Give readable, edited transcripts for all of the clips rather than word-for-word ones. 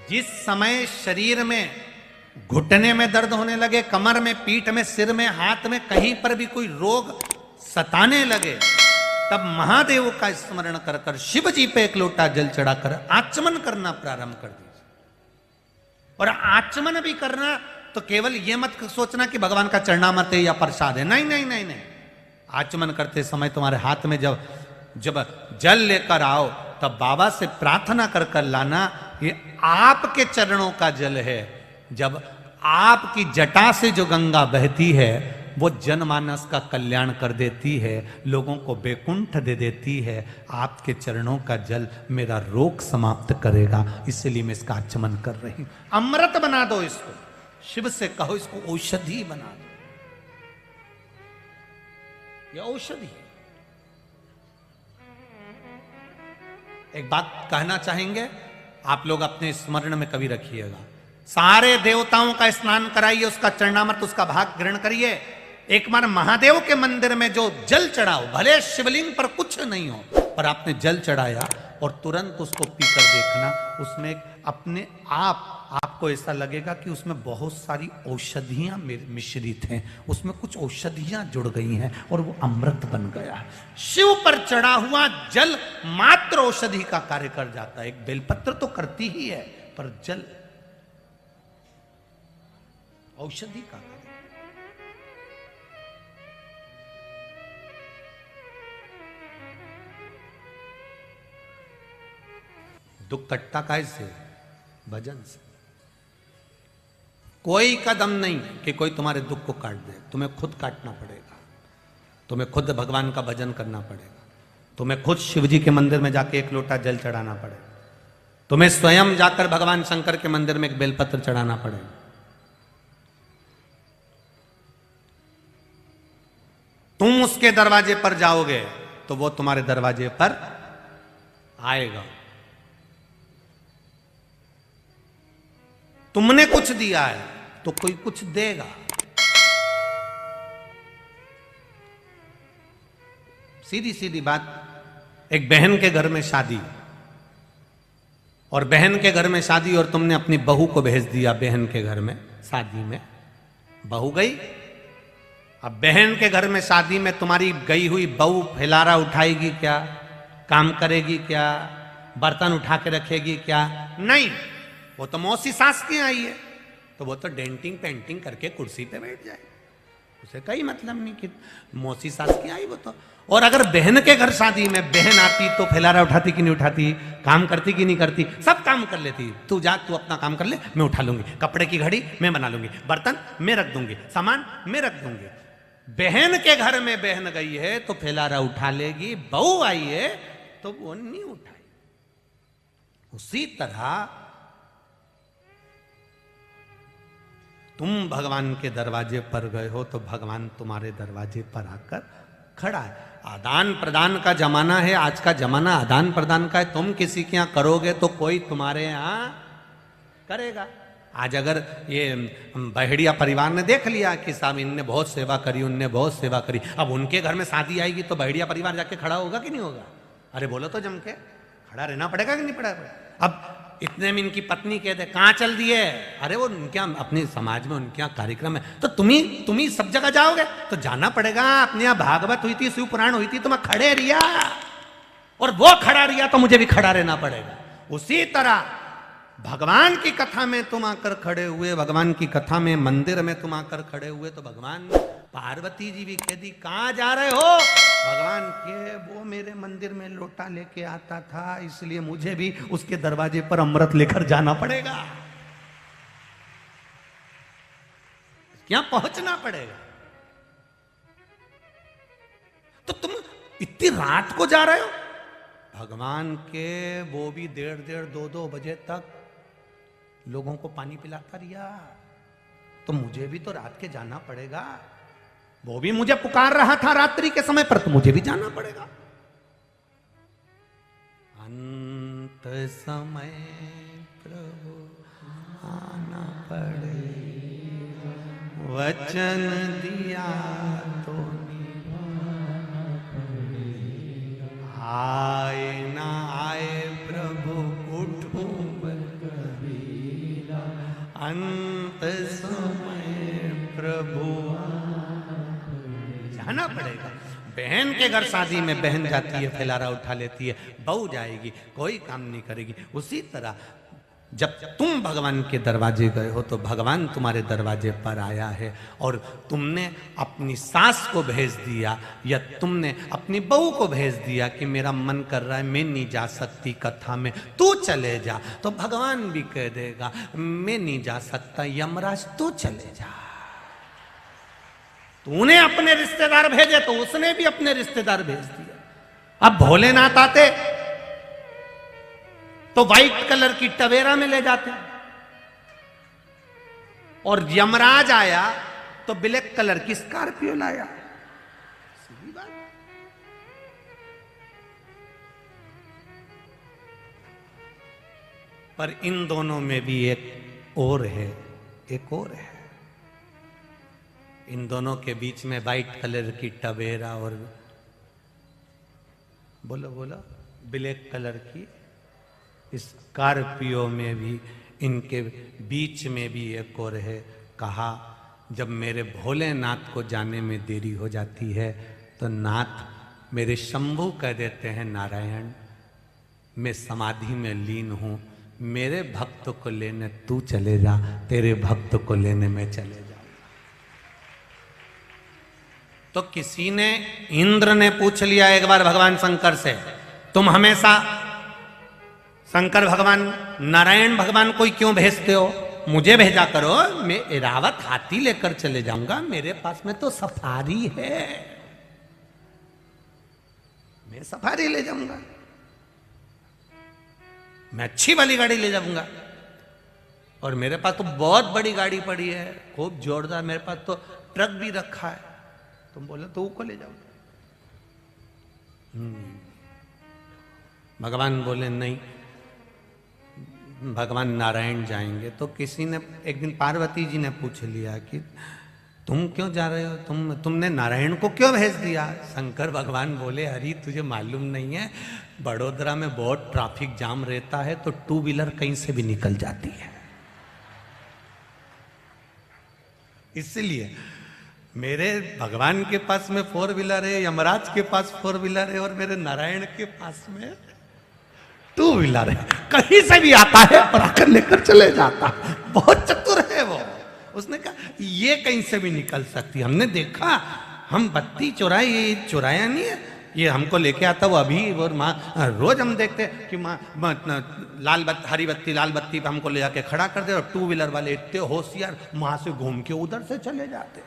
जिस समय शरीर में घुटने में दर्द होने लगे, कमर में, पीठ में, सिर में, हाथ में, कहीं पर भी कोई रोग सताने लगे, तब महादेव का स्मरण कर कर शिव जी पे एक लोटा जल चढ़ाकर आचमन करना प्रारंभ कर दीजिए। और आचमन भी करना तो केवल यह मत सोचना कि भगवान का चरणामृत है या प्रसाद है, नहीं नहीं नहीं नहीं। आचमन करते समय तुम्हारे हाथ में जब जल लेकर आओ तब बाबा से प्रार्थना कर कर लाना, ये आपके चरणों का जल है। जब आपकी जटा से जो गंगा बहती है वो जनमानस का कल्याण कर देती है, लोगों को बैकुंठ दे देती है। आपके चरणों का जल मेरा रोग समाप्त करेगा, इसलिए मैं इसका आचमन कर रही हूं। अमृत बना दो इसको, शिव से कहो इसको औषधि बना दो, ये औषधि। एक बात कहना चाहेंगे, आप लोग अपने स्मरण में कभी रखिएगा, सारे देवताओं का स्नान कराइए, उसका चरणामृत, उसका भाग ग्रहण करिए। एक बार महादेव के मंदिर में जो जल चढ़ाओ, भले शिवलिंग पर कुछ नहीं हो, पर आपने जल चढ़ाया और तुरंत उसको पीकर देखना, उसमें अपने आपको ऐसा लगेगा कि उसमें बहुत सारी औषधियां मिश्रित हैं, उसमें कुछ औषधियां जुड़ गई हैं और वो अमृत बन गया। शिव पर चढ़ा हुआ जल मात्र औषधि का कार्य कर जाता है। एक बेलपत्र तो करती ही है, पर जल औषधि का कार्य। दुख कटता कैसे? भजन से। कोई कदम नहीं कि कोई तुम्हारे दुख को काट दे, तुम्हें खुद काटना पड़ेगा, तुम्हें खुद भगवान का भजन करना पड़ेगा, तुम्हें खुद शिव जी के मंदिर में जाके एक लोटा जल चढ़ाना पड़ेगा, तुम्हें स्वयं जाकर भगवान शंकर के मंदिर में एक बेलपत्र चढ़ाना पड़ेगा। तुम उसके दरवाजे पर जाओगे तो वो तुम्हारे दरवाजे पर आएगा। तुमने कुछ दिया है तो कोई कुछ देगा। सीधी सीधी बात, एक बहन के घर में शादी, और बहन के घर में शादी और तुमने अपनी बहू को भेज दिया बहन के घर में शादी में, बहू गई। अब बहन के घर में शादी में तुम्हारी गई हुई बहू फैलारा उठाएगी क्या? काम करेगी क्या? बर्तन उठा के रखेगी क्या? नहीं, वो तो मौसी सास की आई है, तो वो तो डेंटिंग पेंटिंग करके कुर्सी पे बैठ जाए, उसे कोई मतलब नहीं कि मौसी सास की आई वो तो। और अगर बहन के घर शादी में बहन आती तो फैलारा उठाती कि नहीं उठाती, काम करती कि नहीं करती? सब काम कर लेती। तू जा, तू अपना काम कर ले, मैं उठा लूंगी, कपड़े की घड़ी मैं बना लूंगी, बर्तन मैं रख दूंगी, सामान मैं रख दूंगी। बहन के घर में बहन गई है तो फैलारा उठा लेगी, बहू आई है तो वो नहीं उठाई। उसी तरह तुम भगवान के दरवाजे पर गए हो तो भगवान तुम्हारे दरवाजे पर आकर खड़ा है। आदान प्रदान का जमाना है, आज का जमाना आदान प्रदान का है। तुम किसी के यहाँ करोगे तो कोई तुम्हारे यहाँ करेगा। आज अगर ये बहेड़िया परिवार ने देख लिया कि साहब इनने बहुत सेवा करी, उनने बहुत सेवा करी, अब उनके घर में शादी आएगी तो बहेड़िया परिवार जाके खड़ा होगा कि नहीं होगा? अरे बोलो तो जम के, खड़ा रहना पड़ेगा कि नहीं पड़ेगा? अब इतने में इनकी पत्नी कह दे कहाँ चल दिए, अरे वो उनके अपने समाज में उनके यहाँ कार्यक्रम है, तो तुम ही सब जगह जाओगे तो जाना पड़ेगा। अपने यहाँ भागवत हुई थी, शिव पुराण हुई थी, तो मैं खड़े रिया, और वो खड़ा रिया तो मुझे भी खड़ा रहना पड़ेगा। उसी तरह भगवान की कथा में तुम आकर खड़े हुए, भगवान की कथा में मंदिर में तुम आकर खड़े हुए, तो भगवान पार्वती जी भी कह दी कहाँ जा रहे हो? भगवान के वो मेरे मंदिर में लोटा लेके आता था, इसलिए मुझे भी उसके दरवाजे पर अमृत लेकर जाना पड़ेगा, क्या पहुंचना पड़ेगा। तो तुम इतनी रात को जा रहे हो भगवान के, वो भी 1:30-2 बजे तक लोगों को पानी पिलाता रिया, तो मुझे भी तो रात के जाना पड़ेगा। वो भी मुझे पुकार रहा था रात्रि के समय पर, तो मुझे भी जाना पड़ेगा। अंत समय प्रभु आना पड़ेगा, वचन दिया तो निभाना पड़ेगा। आए ना आए प्रभु उठो कभी अंत समय प्रभु जाना पड़ेगा। बहन के घर शादी में बहन जाती है, फैलारा उठा लेती है, बहू जाएगी, कोई काम नहीं करेगी। उसी तरह जब तुम भगवान के दरवाजे गए हो तो भगवान तुम्हारे दरवाजे पर आया है, और तुमने अपनी सास को भेज दिया या तुमने अपनी बहू को भेज दिया कि मेरा मन कर रहा है, मैं नहीं जा सकती कथा में, तू चले जा, तो भगवान भी कह देगा मैं नहीं जा सकता यमराज तू चले जा। तूने अपने रिश्तेदार भेजे तो उसने भी अपने रिश्तेदार भेज दिया। अब भोलेनाथ आते तो व्हाइट कलर की टवेरा में ले जाते, और यमराज आया तो ब्लैक कलर की स्कॉर्पियो लाया। सीधी बात। पर इन दोनों में भी एक और है, एक और है। इन दोनों के बीच में व्हाइट कलर की टवेरा और बोलो बोलो ब्लैक कलर की स्कॉर्पियो में भी, इनके बीच में भी एक और है। कहा जब मेरे भोलेनाथ को जाने में देरी हो जाती है तो नाथ मेरे शंभू कह देते हैं नारायण मैं समाधि में लीन हूं, मेरे भक्त को लेने तू चले जा, तेरे भक्त को लेने में चले जा। तो किसी ने, इंद्र ने पूछ लिया एक बार भगवान शंकर से, तुम हमेशा शंकर भगवान नारायण भगवान को क्यों भेजते हो, मुझे भेजा करो, मैं एरावत हाथी लेकर चले जाऊंगा, मेरे पास में तो सफारी है, मैं सफारी ले जाऊंगा, मैं अच्छी वाली गाड़ी ले जाऊंगा, और मेरे पास तो बहुत बड़ी गाड़ी पड़ी है, खूब जोरदार, मेरे पास तो ट्रक भी रखा है, तुम बोले तो वो को ले जाओ। भगवान बोले नहीं, भगवान नारायण जाएंगे। तो किसी ने एक दिन पार्वती जी ने पूछ लिया कि तुम क्यों जा रहे हो, तुमने नारायण को क्यों भेज दिया। शंकर भगवान बोले हरी तुझे मालूम नहीं है, बड़ोदरा में बहुत ट्रैफिक जाम रहता है तो टू व्हीलर कहीं से भी निकल जाती है, इसलिए मेरे भगवान के पास में फोर व्हीलर है, यमराज के पास फोर व्हीलर है, और मेरे नारायण के पास में टू व्हीलर है, कहीं से भी आता है और आकर लेकर चले जाता है, बहुत चतुर है वो। उसने कहा ये कहीं से भी निकल सकती, हमने देखा, हम बत्ती चुराई, ये चुराया नहीं है, ये हमको लेके आता वो अभी, और माँ रोज हम देखते कि माँ लाल बत्ती, हरी बत्ती लाल बत्ती पे हमको ले जाके खड़ा कर दे, और टू व्हीलर वाले इतने होशियार वहां से घूम के उधर से चले जाते।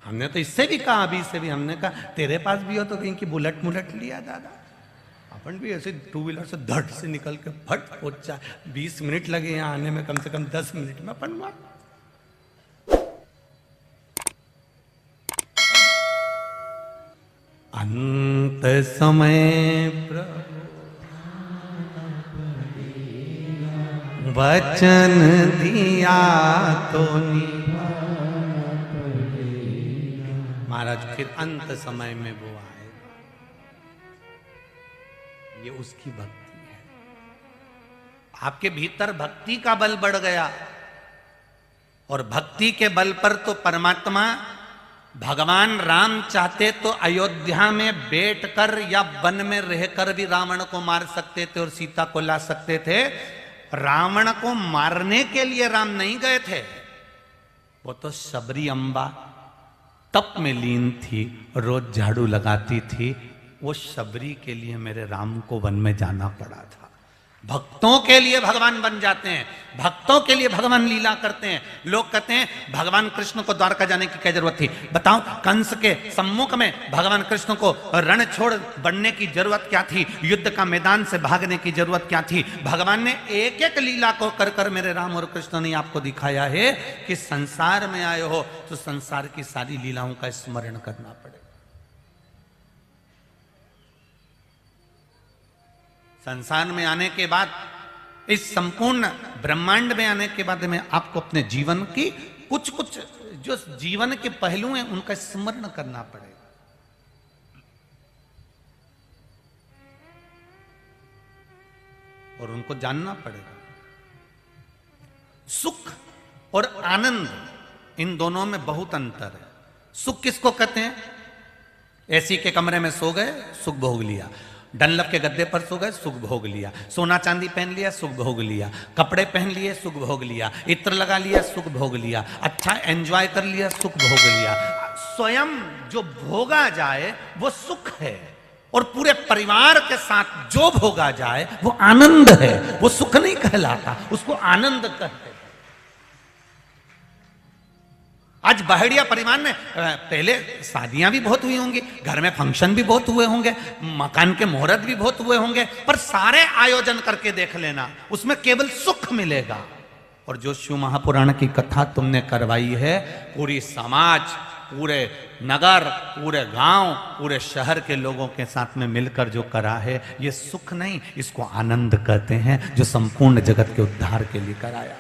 हमने तो इससे भी कहा, अभी से भी हमने कहा तेरे पास भी हो तो कहीं की बुलेट मुलेट लिया दादा, अपन भी ऐसे टू व्हीलर से धड़ से निकल के फट पहुंचा, 20 मिनट लगे यहाँ आने में, कम से कम 10 मिनट में अपन मार। अंत समय प्रभु वचन दिया तो महाराज फिर अंत समय में वो आए, ये उसकी भक्ति है। आपके भीतर भक्ति का बल बढ़ गया, और भक्ति के बल पर तो परमात्मा भगवान राम चाहते तो अयोध्या में बैठकर या वन में रहकर भी रावण को मार सकते थे और सीता को ला सकते थे। रावण को मारने के लिए राम नहीं गए थे, वो तो शबरी अम्बा तप में लीन थी, रोज झाड़ू लगाती थी, वो शबरी के लिए मेरे राम को वन में जाना पड़ा था। भक्तों के लिए भगवान बन जाते हैं, भक्तों के लिए भगवान लीला करते हैं। लोग कहते हैं भगवान कृष्ण को द्वारका जाने की क्या जरूरत थी, बताओ कंस के सम्मुख में भगवान कृष्ण को रण छोड़ बढ़ने की जरूरत क्या थी, युद्ध का मैदान से भागने की जरूरत क्या थी। भगवान ने एक एक लीला को कर कर मेरे राम और कृष्ण ने आपको दिखाया है कि संसार में आए हो तो संसार की सारी लीलाओं का स्मरण करना पड़ेगा। संसार में आने के बाद, इस संपूर्ण ब्रह्मांड में आने के बाद में आपको अपने जीवन की कुछ कुछ जो जीवन के पहलू हैं उनका स्मरण करना पड़ेगा। और उनको जानना पड़ेगा। सुख और आनंद, इन दोनों में बहुत अंतर है। सुख किसको कहते हैं? एसी के कमरे में सो गए, सुख भोग लिया। डनलप के गद्दे पर सो गए, सुख भोग लिया। सोना चांदी पहन लिया, सुख भोग लिया। कपड़े पहन लिए, सुख भोग लिया। इत्र लगा लिया, सुख भोग लिया। अच्छा एंजॉय कर लिया, सुख भोग लिया। स्वयं जो भोगा जाए वो सुख है, और पूरे परिवार के साथ जो भोगा जाए वो आनंद है। वो सुख नहीं कहलाता, उसको आनंद कहते। आज बहेड़िया परिवार में पहले शादियां भी बहुत हुई होंगी, घर में फंक्शन भी बहुत हुए होंगे, मकान के मुहूर्त भी बहुत हुए होंगे, पर सारे आयोजन करके देख लेना, उसमें केवल सुख मिलेगा। और जो शिव महापुराण की कथा तुमने करवाई है, पूरी समाज, पूरे नगर, पूरे गांव, पूरे शहर के लोगों के साथ में मिलकर जो करा है, ये सुख नहीं, इसको आनंद कहते हैं, जो संपूर्ण जगत के उद्धार के लिए कराया,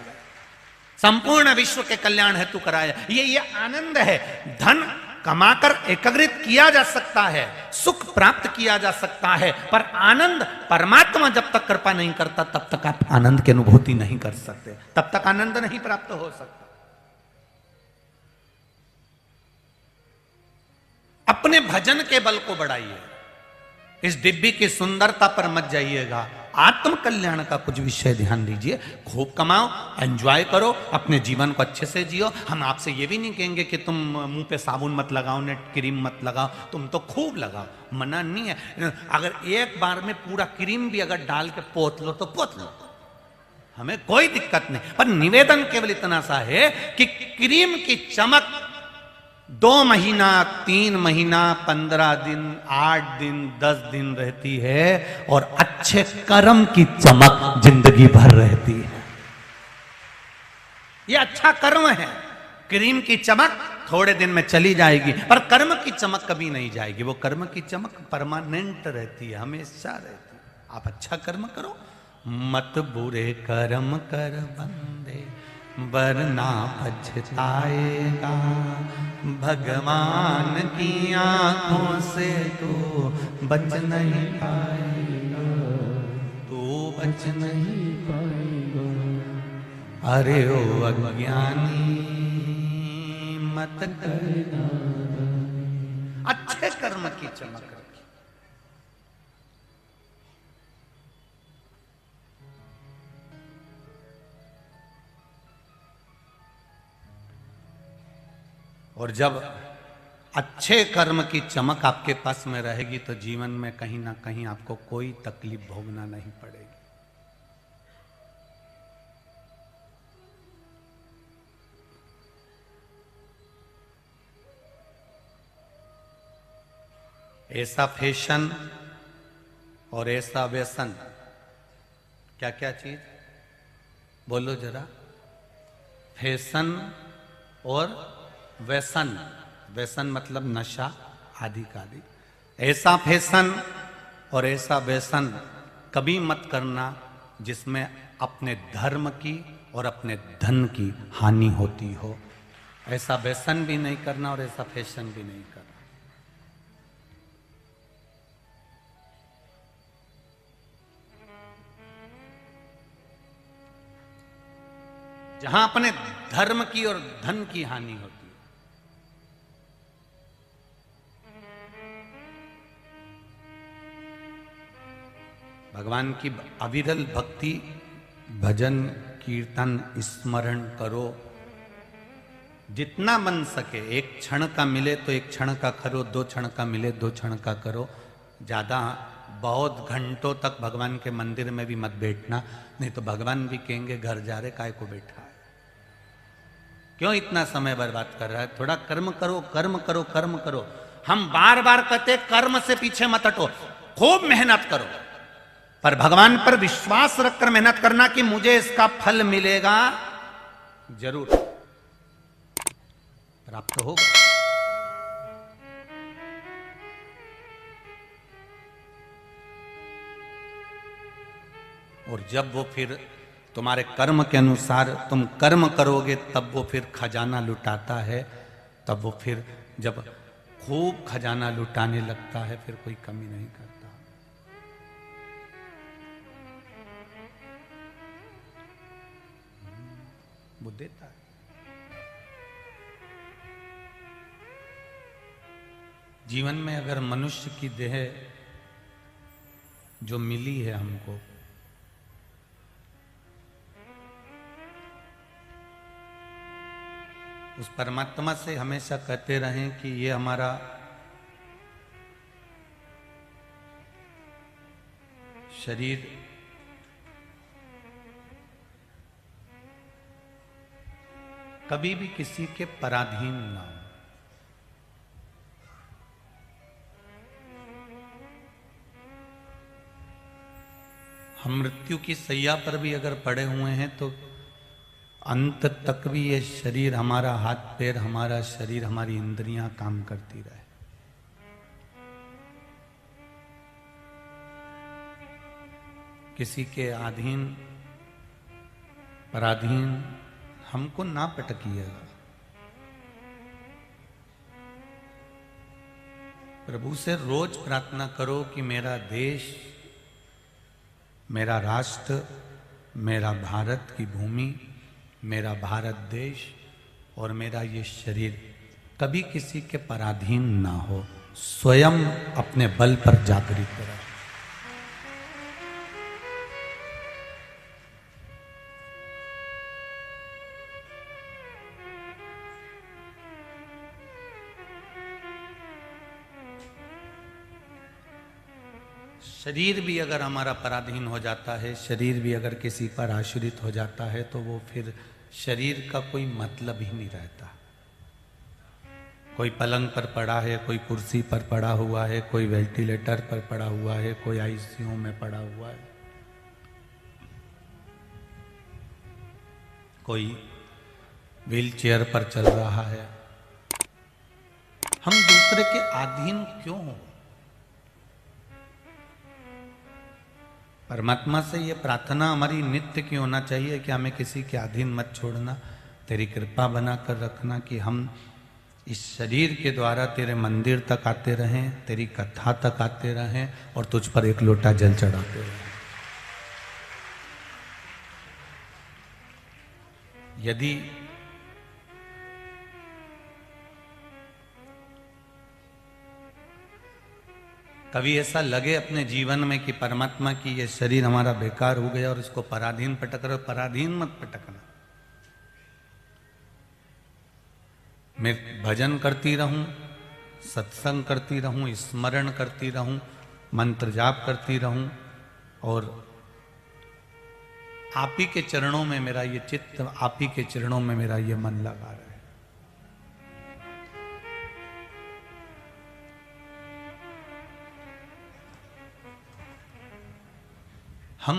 संपूर्ण विश्व के कल्याण हेतु कराया। ये आनंद है। धन कमाकर एकत्रित किया जा सकता है, सुख प्राप्त किया जा सकता है, पर आनंद परमात्मा जब तक कृपा नहीं करता तब तक आप आनंद की अनुभूति नहीं कर सकते, तब तक आनंद नहीं प्राप्त हो सकता। अपने भजन के बल को बढ़ाइए, इस डिब्बी की सुंदरता पर मत जाइएगा। आत्म कल्याण का कुछ विषय ध्यान दीजिए। खूब कमाओ, एंजॉय करो, अपने जीवन को अच्छे से जियो। हम आपसे ये भी नहीं कहेंगे कि तुम मुंह पे साबुन मत लगाओ, नेट क्रीम मत लगाओ, तुम तो खूब लगाओ, मना नहीं है। अगर एक बार में पूरा क्रीम भी अगर डाल के पोत लो तो पोत लो, हमें कोई दिक्कत नहीं। पर निवेदन केवल इतना सा है कि क्रीम की चमक 2 महीना, 3 महीना, 15 दिन, 8 दिन, 10 दिन रहती है, और अच्छे कर्म की चमक जिंदगी भर रहती है। ये अच्छा कर्म है। क्रीम की चमक थोड़े दिन में चली जाएगी, पर कर्म की चमक कभी नहीं जाएगी। वो कर्म की चमक परमानेंट रहती है, हमेशा रहती है। आप अच्छा कर्म करो, मत बुरे कर्म कर बंदे, वरना पछताएगा। भगवान की आंखों से तो बच नहीं पाएगा, तो बच नहीं पाएगा। अरे ओ अज्ञानी मत करना, अच्छे कर्म की चमक रखी। और जब अच्छे कर्म की चमक आपके पास में रहेगी तो जीवन में कहीं ना कहीं आपको कोई तकलीफ भोगना नहीं पड़ेगी। ऐसा फैशन और ऐसा व्यसन, क्या क्या चीज बोलो जरा? फैशन और व्यसन, व्यसन मतलब नशा आदि का आदि। ऐसा फैशन और ऐसा व्यसन कभी मत करना जिसमें अपने धर्म की और अपने धन की हानि होती हो। ऐसा व्यसन भी नहीं करना और ऐसा फैशन भी नहीं करना। जहां अपने धर्म की और धन की हानि होती है। भगवान की अविरल भक्ति, भजन, कीर्तन, स्मरण करो जितना बन सके। एक क्षण का मिले तो एक क्षण का करो, 2 क्षण का मिले 2 क्षण का करो। ज्यादा बहुत घंटों तक भगवान के मंदिर में भी मत बैठना, नहीं तो भगवान भी कहेंगे घर जा रहे काय को बैठा है, क्यों इतना समय बर्बाद कर रहा है। थोड़ा कर्म करो, कर्म करो, कर्म करो। हम बार बार कहते कर्म से पीछे मत हटो, खूब मेहनत करो, पर भगवान पर विश्वास रखकर मेहनत करना कि मुझे इसका फल मिलेगा, जरूर प्राप्त होगा। और जब वो फिर तुम्हारे कर्म के अनुसार तुम कर्म करोगे, तब वो फिर खजाना लुटाता है। तब वो फिर जब खूब खजाना लुटाने लगता है, फिर कोई कमी नहीं करता। वो देता है। जीवन में अगर मनुष्य की देह जो मिली है हमको, उस परमात्मा से हमेशा कहते रहें कि ये हमारा शरीर कभी भी किसी के पराधीन ना हो। हम मृत्यु की सैया पर भी अगर पड़े हुए हैं तो अंत तक भी ये शरीर हमारा, हाथ पैर हमारा, शरीर हमारी इंद्रियां काम करती रहे। किसी के अधीन पराधीन हमको ना पटकिएगा। प्रभु से रोज प्रार्थना करो कि मेरा देश, मेरा राष्ट्र, मेरा भारत की भूमि, मेरा भारत देश और मेरा ये शरीर कभी किसी के पराधीन ना हो, स्वयं अपने बल पर जागृत रहे। शरीर भी अगर हमारा पराधीन हो जाता है, शरीर भी अगर किसी पर आश्रित हो जाता है तो वो फिर शरीर का कोई मतलब ही नहीं रहता। कोई पलंग पर पड़ा है, कोई कुर्सी पर पड़ा हुआ है, कोई वेंटिलेटर पर पड़ा हुआ है, कोई आईसीयू में पड़ा हुआ है, कोई व्हील चेयर पर चल रहा है। हम दूसरे के अधीन क्यों हो? परमात्मा से ये प्रार्थना हमारी नित्य की होना चाहिए कि हमें किसी के अधीन मत छोड़ना, तेरी कृपा बनाकर रखना कि हम इस शरीर के द्वारा तेरे मंदिर तक आते रहें, तेरी कथा तक आते रहें और तुझ पर एक लोटा जल चढ़ाते रहें। यदि कभी ऐसा लगे अपने जीवन में कि परमात्मा की ये शरीर हमारा बेकार हो गया और इसको पराधीन पटक रहे, पराधीन मत पटकना। मैं भजन करती रहूं, सत्संग करती रहूं, स्मरण करती रहूं, मंत्र जाप करती रहूं और आप ही के चरणों में मेरा ये चित्त, आप ही के चरणों में मेरा ये मन लगा रहे। हम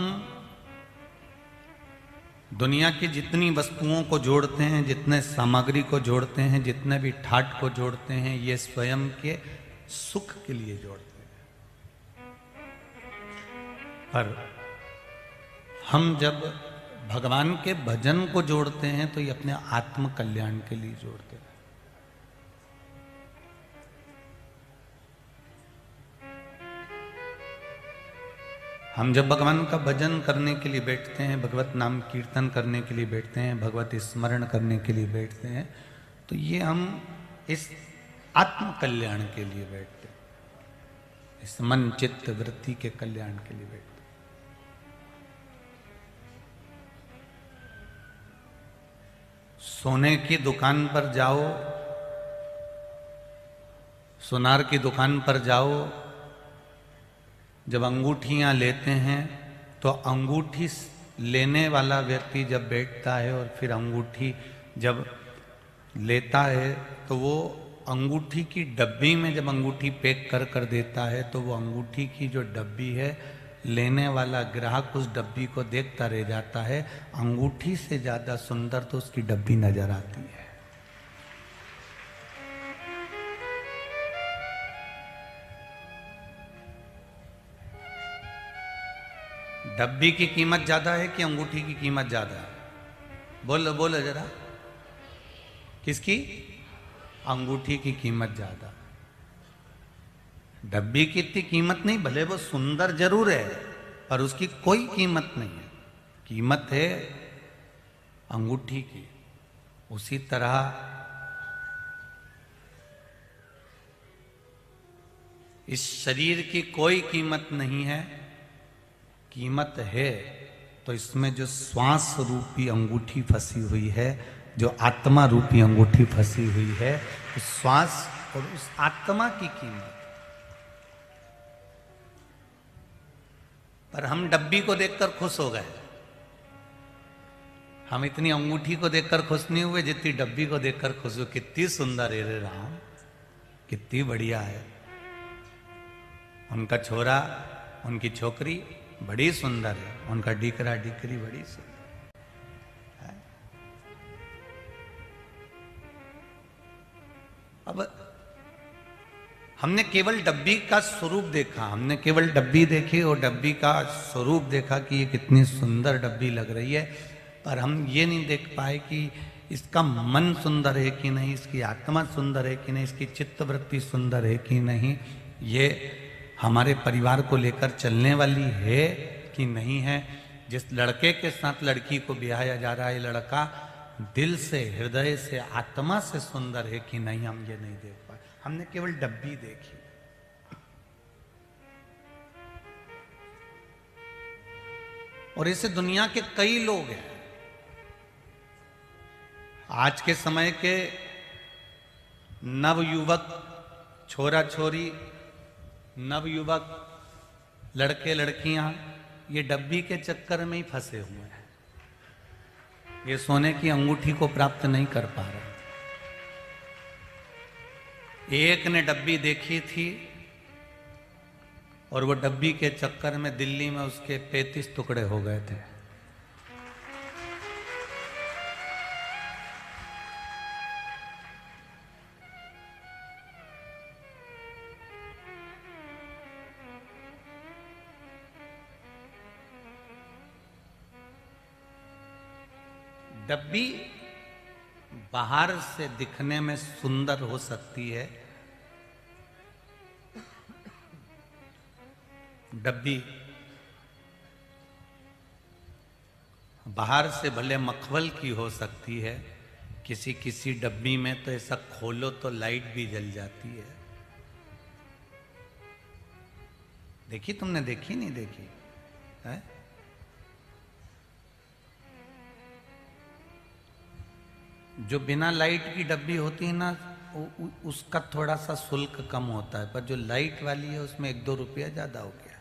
दुनिया की जितनी वस्तुओं को जोड़ते हैं, जितने सामग्री को जोड़ते हैं, जितने भी ठाट को जोड़ते हैं, ये स्वयं के सुख के लिए जोड़ते हैं। पर हम जब भगवान के भजन को जोड़ते हैं तो ये अपने आत्म कल्याण के लिए जोड़ते हैं। हम जब भगवान का भजन करने के लिए बैठते हैं, भगवत नाम कीर्तन करने के लिए बैठते हैं, भगवत स्मरण करने के लिए बैठते हैं, तो ये हम इस आत्म कल्याण के लिए बैठते हैं, इस मन चित्त वृत्ति के कल्याण के लिए बैठते हैं। सोने की दुकान पर जाओ, सोनार की दुकान पर जाओ, जब अंगूठियां लेते हैं तो अंगूठी लेने वाला व्यक्ति जब बैठता है और फिर अंगूठी जब लेता है तो वो अंगूठी की डब्बी में जब अंगूठी पैक कर कर देता है तो वो अंगूठी की जो डब्बी है, लेने वाला ग्राहक उस डब्बी को देखता रह जाता है। अंगूठी से ज्यादा सुंदर तो उसकी डब्बी नजर आती है। डब्बी की कीमत ज्यादा है कि अंगूठी की कीमत ज्यादा है? बोलो बोलो जरा, किसकी? अंगूठी की कीमत ज्यादा। डब्बी की इतनी कीमत नहीं, भले वो सुंदर जरूर है पर उसकी कोई कीमत नहीं है। कीमत है अंगूठी की। उसी तरह इस शरीर की कोई कीमत नहीं है, कीमत है तो इसमें जो श्वास रूपी अंगूठी फंसी हुई है, जो आत्मा रूपी अंगूठी फंसी हुई है, उस श्वास और उस आत्मा की कीमत। पर हम डब्बी को देखकर खुश हो गए, हम इतनी अंगूठी को देखकर खुश नहीं हुए जितनी डब्बी को देखकर खुश हुए। कितनी सुंदर है रे राम, कितनी बढ़िया है। उनका छोरा, उनकी छोकरी बड़ी सुंदर है, उनका डीकरा डीकरी बड़ी सुंदर है। अब हमने केवल डब्बी का स्वरूप देखा, हमने केवल डब्बी देखी और डब्बी का स्वरूप देखा कि ये कितनी सुंदर डब्बी लग रही है, पर हम ये नहीं देख पाए कि इसका मन सुंदर है कि नहीं, इसकी आत्मा सुंदर है कि नहीं, इसकी चित्तवृत्ति सुंदर है कि नहीं, ये हमारे परिवार को लेकर चलने वाली है कि नहीं है। जिस लड़के के साथ लड़की को ब्याया जा रहा है, लड़का दिल से, हृदय से, आत्मा से सुंदर है कि नहीं, हम ये नहीं देख पाए। हमने केवल डब्बी देखी। और ऐसे दुनिया के कई लोग हैं। आज के समय के नवयुवक, छोरा छोरी, नवयुवक, लड़के लड़कियां ये डब्बी के चक्कर में ही फंसे हुए हैं। ये सोने की अंगूठी को प्राप्त नहीं कर पा रहे। एक ने डब्बी देखी थी और वो डब्बी के चक्कर में दिल्ली में उसके 35 टुकड़े हो गए थे। डब्बी बाहर से दिखने में सुंदर हो सकती है, डब्बी बाहर से भले मखमल की हो सकती है, किसी किसी डब्बी में तो ऐसा खोलो तो लाइट भी जल जाती है। देखी तुमने? देखी नहीं देखी है? जो बिना लाइट की डब्बी होती है ना, उसका थोड़ा सा शुल्क कम होता है, पर जो लाइट वाली है उसमें 1-2 रुपया ज्यादा हो गया।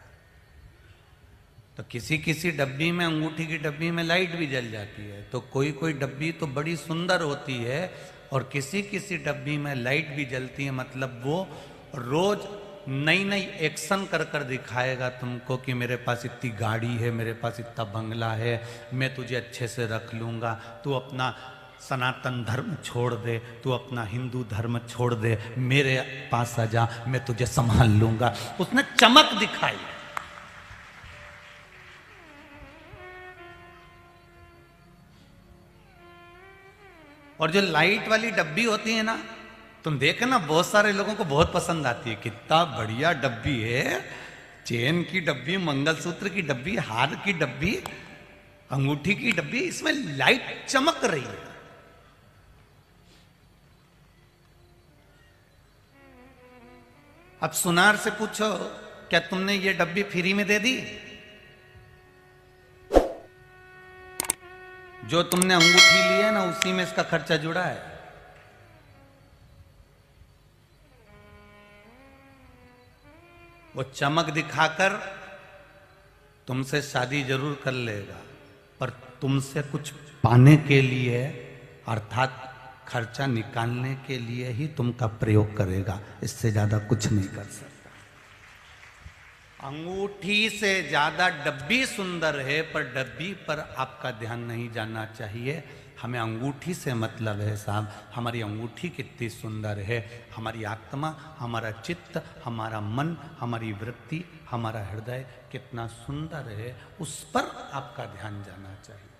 तो किसी किसी डब्बी में, अंगूठी की डब्बी में लाइट भी जल जाती है, तो कोई कोई डब्बी तो बड़ी सुंदर होती है और किसी किसी डब्बी में लाइट भी जलती है। मतलब वो रोज नई नई एक्शन कर कर दिखाएगा तुमको कि मेरे पास इतनी गाड़ी है, मेरे पास इतना बंगला है, मैं तुझे अच्छे से रख लूंगा, तू अपना सनातन धर्म छोड़ दे, तू अपना हिंदू धर्म छोड़ दे, मेरे पास आ जा, मैं तुझे संभाल लूंगा। उसने चमक दिखाई। और जो लाइट वाली डब्बी होती है ना, तुम देखे ना, बहुत सारे लोगों को बहुत पसंद आती है। कितना बढ़िया डब्बी है, चेन की डब्बी, मंगलसूत्र की डब्बी, हार की डब्बी, अंगूठी की डब्बी, इसमें लाइट चमक रही है। अब सुनार से पूछो, क्या तुमने ये डब्बी फ्री में दे दी? जो तुमने अंगूठी ली है ना, उसी में इसका खर्चा जुड़ा है। वो चमक दिखाकर तुमसे शादी जरूर कर लेगा, पर तुमसे कुछ पाने के लिए, अर्थात खर्चा निकालने के लिए ही तुमका प्रयोग करेगा, इससे ज्यादा कुछ नहीं कर सकता। अंगूठी से ज्यादा डब्बी सुंदर है, पर डब्बी पर आपका ध्यान नहीं जाना चाहिए। हमें अंगूठी से मतलब है साहब, हमारी अंगूठी कितनी सुंदर है, हमारी आत्मा, हमारा चित्त, हमारा मन, हमारी वृत्ति, हमारा हृदय कितना सुंदर है, उस पर आपका ध्यान जाना चाहिए।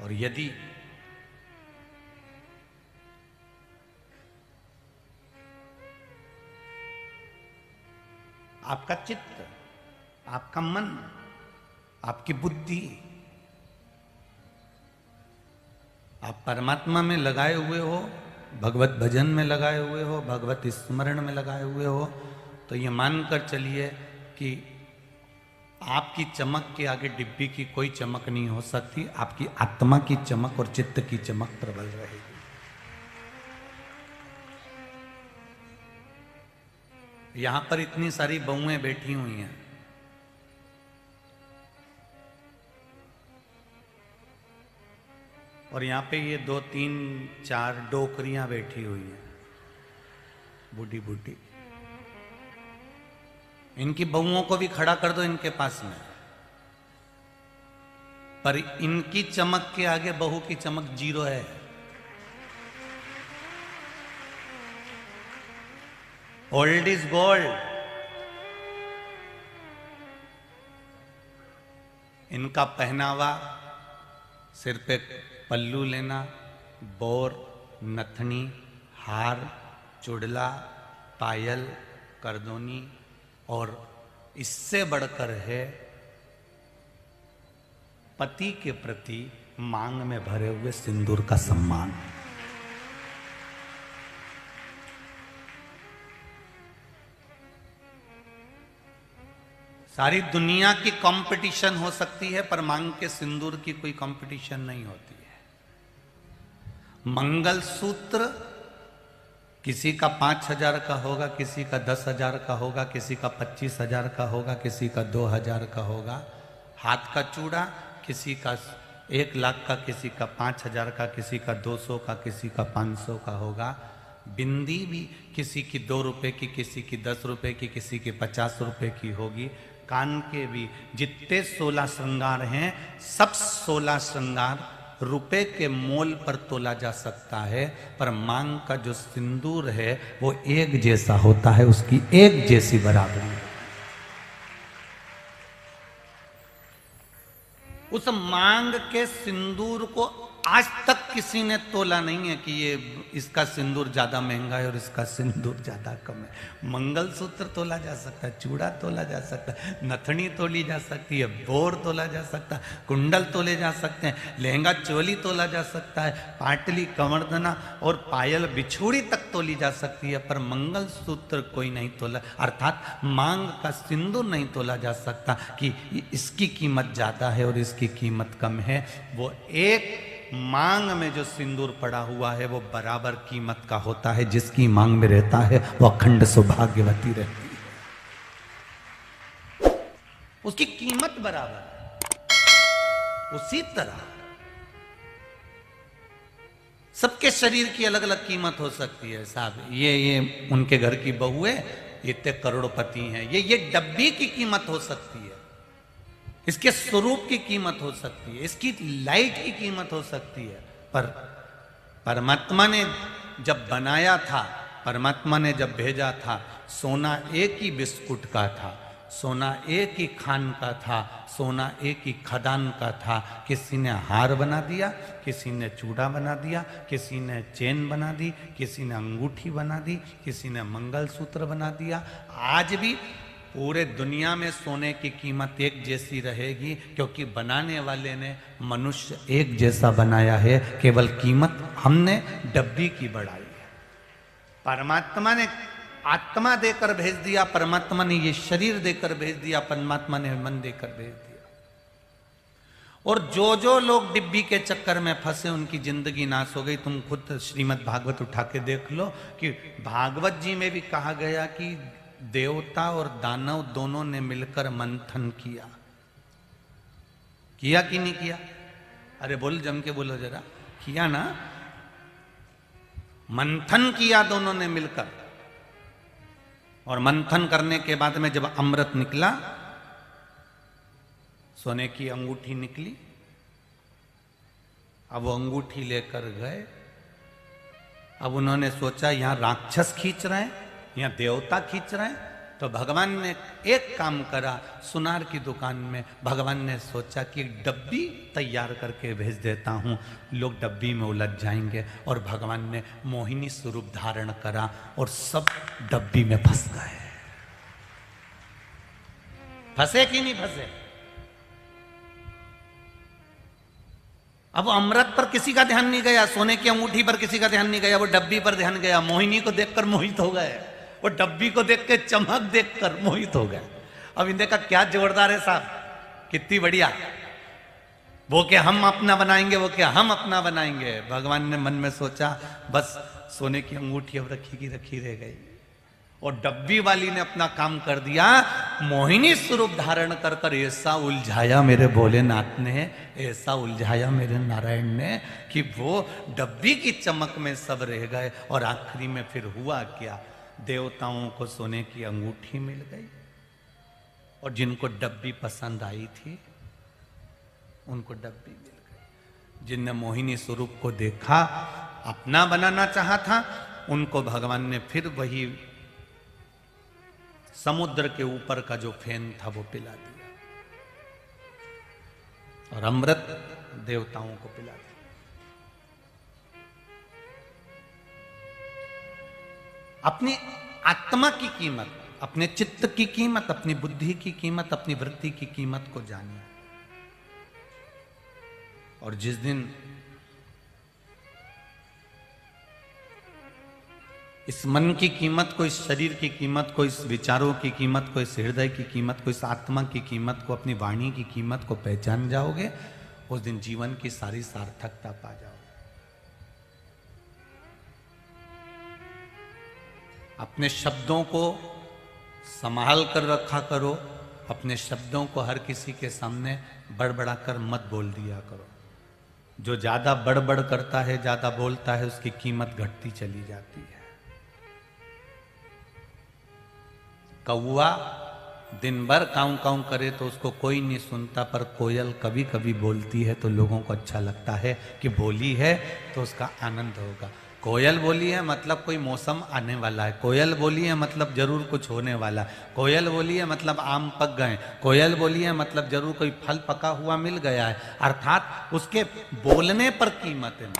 और यदि आपका चित्त आपका मन, आपकी बुद्धि। आप परमात्मा में लगाए हुए हो, भगवत भजन में लगाए हुए हो, भगवत स्मरण में लगाए हुए हो, तो ये मानकर चलिए कि आपकी चमक के आगे डिब्बी की कोई चमक नहीं हो सकती। आपकी आत्मा की चमक और चित्त की चमक प्रबल रहेगी। यहां पर इतनी सारी बहुएं बैठी हुई हैं, और यहां पे ये 2 3 4 डोकरियां बैठी हुई हैं, बूढ़ी बूढ़ी। इनकी बहुओं को भी खड़ा कर दो इनके पास में, पर इनकी चमक के आगे बहू की चमक जीरो है। Old is gold. इनका पहनावा, सिर पे पल्लू लेना, बोर, नथनी, हार, चुड़ला, पायल, करदोनी, और इससे बढ़कर है पति के प्रति मांग में भरे हुए सिंदूर का सम्मान। सारी दुनिया की कंपटीशन हो सकती है, पर मांग के सिंदूर की कोई कंपटीशन नहीं होती है। मंगलसूत्र किसी का 5,000 का होगा, किसी का 10,000 का होगा, किसी का 25,000 का होगा, किसी का 2,000 का होगा। हाथ का चूड़ा किसी का 1,00,000 का, किसी का 5,000 का, किसी का 200 का, किसी का 500 का होगा। बिंदी भी किसी की 2 रुपए की, किसी की 10 रुपए की, किसी की 50 रुपए की होगी। कान के भी जितने 16 श्रृंगार हैं, सब 16 श्रृंगार रुपए के मोल पर तोला जा सकता है, पर मांग का जो सिंदूर है वो एक जैसा होता है, उसकी एक जैसी बराबरी। उस मांग के सिंदूर को आज तक किसी ने तोला नहीं है कि ये इसका सिंदूर ज्यादा महंगा है और इसका सिंदूर ज्यादा कम है। मंगलसूत्र तोला जा सकता है, चूड़ा तोला जा सकता है, नथनी तोली जा सकती है, बोर तोला जा सकता है, कुंडल तोले जा सकते हैं, लहंगा चोली तोला जा सकता है, पाटली, कमरदना और पायल बिछोड़ी तक तोली जा सकती है, पर मंगलसूत्र कोई नहीं तोला, अर्थात मांग का सिंदूर नहीं तोला जा सकता कि इसकी कीमत ज्यादा है और इसकी कीमत कम है। वो एक मांग में जो सिंदूर पड़ा हुआ है वो बराबर कीमत का होता है। जिसकी मांग में रहता है वो अखंड सौभाग्यवती रहती है, उसकी कीमत बराबर। उसी तरह सबके शरीर की अलग अलग कीमत हो सकती है। साहब ये उनके घर की बहू है, इतने करोड़पति हैं, ये डब्बी की कीमत हो सकती है, इसके स्वरूप की कीमत हो सकती है, इसकी लाइट की कीमत हो सकती है, पर परमात्मा ने जब बनाया था, परमात्मा ने जब भेजा था, सोना एक ही बिस्कुट का था, सोना एक ही खान का था, सोना एक ही खदान का था। किसी ने हार बना दिया, किसी ने चूड़ा बना दिया, किसी ने चेन बना दी, किसी ने अंगूठी बना दी, किसी ने मंगलसूत्र बना दिया। आज भी पूरे दुनिया में सोने की कीमत एक जैसी रहेगी, क्योंकि बनाने वाले ने मनुष्य एक जैसा बनाया है, केवल कीमत हमने डब्बी की बढ़ाई है। परमात्मा ने आत्मा देकर भेज दिया, परमात्मा ने ये शरीर देकर भेज दिया, परमात्मा ने मन देकर भेज दिया। और जो लोग डिब्बी के चक्कर में फंसे उनकी जिंदगी नाश हो गई। तुम खुद श्रीमद् भागवत उठा के देख लो कि भागवत जी में भी कहा गया कि देवता और दानव दोनों ने मिलकर मंथन किया कि नहीं किया? अरे बोल, जम के बोलो जरा, किया ना? मंथन किया दोनों ने मिलकर, और मंथन करने के बाद में जब अमृत निकला, सोने की अंगूठी निकली, अब वो अंगूठी लेकर गए। अब उन्होंने सोचा यहां राक्षस खींच रहे हैं, यहाँ देवता खींच रहे हैं, तो भगवान ने एक काम करा। सुनार की दुकान में भगवान ने सोचा कि डब्बी तैयार करके भेज देता हूँ, लोग डब्बी में उलझ जाएंगे। और भगवान ने मोहिनी स्वरूप धारण करा और सब डब्बी में फंस गए। फंसे कि नहीं फंसे? अब अमृत पर किसी का ध्यान नहीं गया, सोने की अंगूठी पर किसी का ध्यान नहीं गया, वो डब्बी पर ध्यान गया। मोहिनी को देखकर मोहित हो गए, वो डब्बी को देख के चमक देखकर मोहित हो गए। अब इनका का क्या जोरदार है साहब, कितनी बढ़िया। वो क्या हम अपना बनाएंगे, वो क्या हम अपना बनाएंगे। भगवान ने मन में सोचा बस सोने की अंगूठी अब रखी की रखी रह गई, और डब्बी वाली ने अपना काम कर दिया। मोहिनी स्वरूप धारण कर कर ऐसा उलझाया मेरे भोलेनाथ ने, ऐसा उलझाया मेरे नारायण ने कि वो डब्बी की चमक में सब रह गए। और आखिरी में फिर हुआ क्या, देवताओं को सोने की अंगूठी मिल गई, और जिनको डब्बी पसंद आई थी उनको डब्बी मिल गई। जिनने मोहिनी स्वरूप को देखा, अपना बनाना चाहा था, उनको भगवान ने फिर वही समुद्र के ऊपर का जो फेन था वो पिला दिया, और अमृत देवताओं को पिला दिया। अपनी आत्मा की कीमत, अपने चित्त की कीमत, अपनी बुद्धि की कीमत, अपनी वृत्ति की कीमत को जानिए। और जिस दिन इस मन की कीमत को, इस शरीर की कीमत को, इस विचारों की कीमत को, इस हृदय की कीमत को, इस आत्मा की कीमत को, अपनी वाणी की कीमत को पहचान जाओगे, उस दिन जीवन की सारी सार्थकता पा जाओगे। अपने शब्दों को संभाल कर रखा करो, अपने शब्दों को हर किसी के सामने बड़बड़ा कर मत बोल दिया करो। जो ज्यादा बड़बड़ करता है, ज्यादा बोलता है, उसकी कीमत घटती चली जाती है। कौवा दिन भर काऊ काऊ करे तो उसको कोई नहीं सुनता, पर कोयल कभी कभी बोलती है तो लोगों को अच्छा लगता है कि बोली है तो उसका आनंद होगा। कोयल बोली है मतलब कोई मौसम आने वाला है, कोयल बोली है मतलब जरूर कुछ होने वाला है, कोयल बोली है मतलब आम पक गए, कोयल बोली है मतलब जरूर कोई फल पका हुआ मिल गया है। अर्थात उसके बोलने पर कीमत है।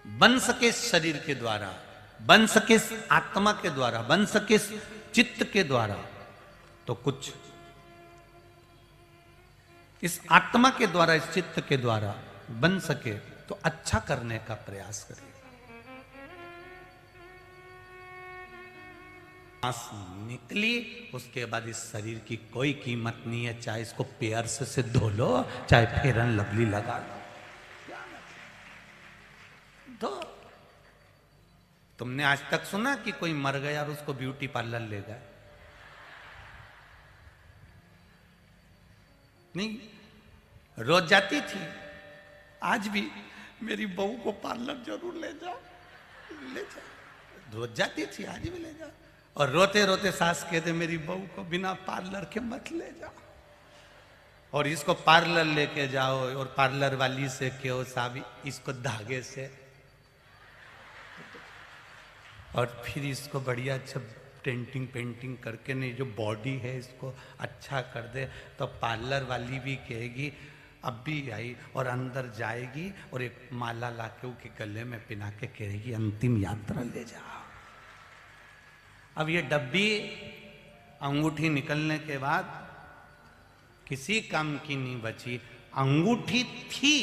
बन सके शरीर के द्वारा, बन सके आत्मा के द्वारा, बन सके चित्त के द्वारा, तो कुछ इस आत्मा के द्वारा, इस चित्त के द्वारा बन सके तो अच्छा करने का प्रयास करिए। सांस निकली, उसके बाद इस शरीर की कोई कीमत नहीं है, चाहे इसको पेयर्स से धो लो, चाहे फेरन लवली लगा लो। तो तुमने आज तक सुना कि कोई मर गया और उसको ब्यूटी पार्लर ले गए? नहीं, रोज जाती थी, आज भी मेरी बहू को पार्लर जरूर ले जाओ, ले जाओ। रोज जाती थी, आज भी ले जाओ। और रोते रोते सास कहते मेरी बहू को बिना पार्लर के मत ले जाओ, और इसको पार्लर लेके जाओ, और पार्लर वाली से कहो साहब इसको धागे से, और फिर इसको बढ़िया अच्छा पेंटिंग पेंटिंग करके, नहीं जो बॉडी है इसको अच्छा कर दे। तो पार्लर वाली भी कहेगी अब भी आई, और अंदर जाएगी और एक माला लाके उसके गले में पिना के कहेगी अंतिम यात्रा ले जाओ। अब ये डब्बी अंगूठी निकलने के बाद किसी काम की नहीं बची। अंगूठी थी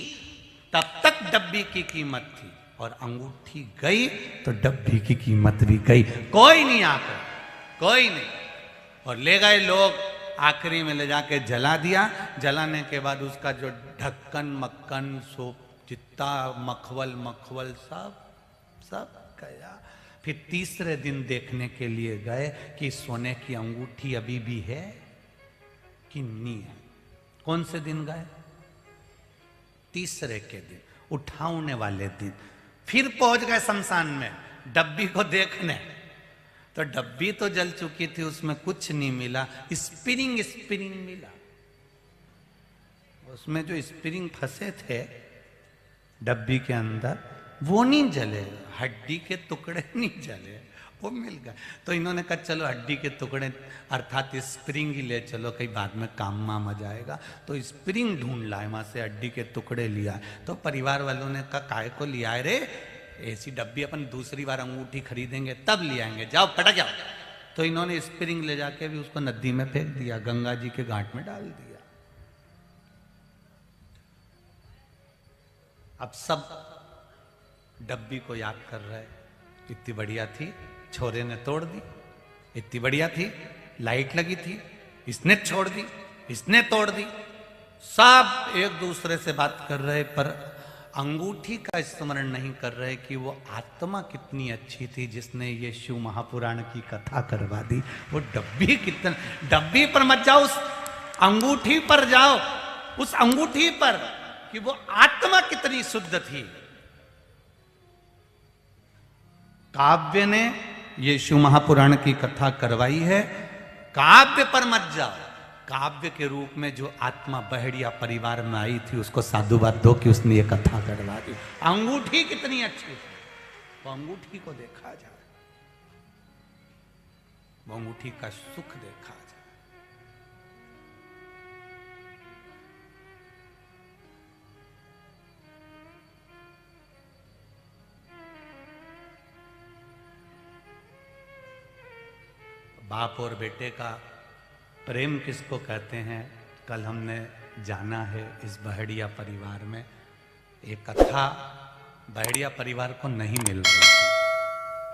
तब तक डब्बी की कीमत थी, और अंगूठी गई तो डब्बी की कीमत भी गई। कोई नहीं आकर, कोई नहीं, और ले गए लोग। आखिरी में ले जाके जला दिया। जलाने के बाद उसका जो ढक्कन मक्कन सोप जितना मखवल मखवल सब गया। फिर तीसरे दिन देखने के लिए गए कि सोने की अंगूठी अभी भी है कि नहीं है। कौन से दिन गए? तीसरे के दिन, उठाने वाले दिन। फिर पहुंच गए शमशान में डब्बी को देखने, तो डब्बी तो जल चुकी थी, उसमें कुछ नहीं मिला। स्प्रिंग मिला, उसमें जो स्प्रिंग फंसे थे डब्बी के अंदर वो नहीं जले, हड्डी के टुकड़े नहीं जले, वो मिल गया। तो इन्होंने कहा चलो हड्डी के टुकड़े अर्थात स्प्रिंग ही ले चलो, कहीं बाद में काम आ जाएगा। तो स्प्रिंग ढूंढ लाए, वहां से हड्डी के टुकड़े लिया। तो परिवार वालों ने कहा काय को लिया है रे, ऐसी डब्बी अपन दूसरी बार अंगूठी खरीदेंगे तब ले आएंगे, जाओ पटक जाओ। तो इन्होंने स्प्रिंग ले जाके भी उसको नदी में फेंक दिया, गंगा जी के घाट में डाल दिया। अब सब डब्बी को याद कर रहे, इतनी बढ़िया थी, छोरे ने तोड़ दी। इतनी बढ़िया थी, लाइट लगी थी, इसने छोड़ दी, इसने तोड़ दी। सब एक दूसरे से बात कर रहे, पर अंगूठी का स्मरण नहीं कर रहे कि वो आत्मा कितनी अच्छी थी जिसने ये शिव महापुराण की कथा करवा दी। वो डब्बी कितना, डब्बी पर मत जाओ, उस अंगूठी पर जाओ, उस अंगूठी पर कि वो आत्मा कितनी शुद्ध थी। काव्य ने ये शिव महापुराण की कथा करवाई है। काव्य पर मत जाओ, काव्य के रूप में जो आत्मा बहड़िया परिवार में आई थी उसको साधुवाद दो कि उसने ये कथा करवा दी। अंगूठी कितनी अच्छी थी, वो अंगूठी को देखा जाए, वो अंगूठी का सुख देखा जाए। बाप और बेटे का प्रेम किसको कहते हैं, कल हमने जाना है इस बहड़िया परिवार में। एक कथा बहड़िया परिवार को नहीं मिल रही थी,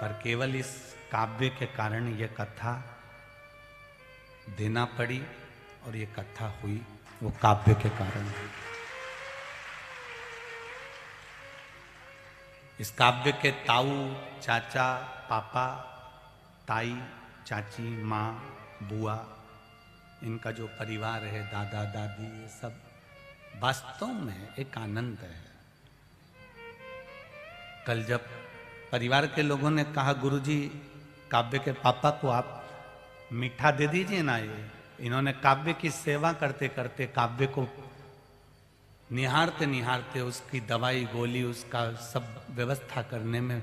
पर केवल इस काव्य के कारण ये कथा देना पड़ी और ये कथा हुई, वो काव्य के कारण हुई। इस काव्य के ताऊ, चाचा, पापा, ताई, चाची, माँ, बुआ, इनका जो परिवार है, दादा दादी, ये सब वास्तव में एक आनंद है। कल जब परिवार के लोगों ने कहा गुरुजी काव्य के पापा को आप मीठा दे दीजिए ना, ये इन्होंने काव्य की सेवा करते करते, काव्य को निहारते निहारते उसकी दवाई गोली, उसका सब व्यवस्था करने में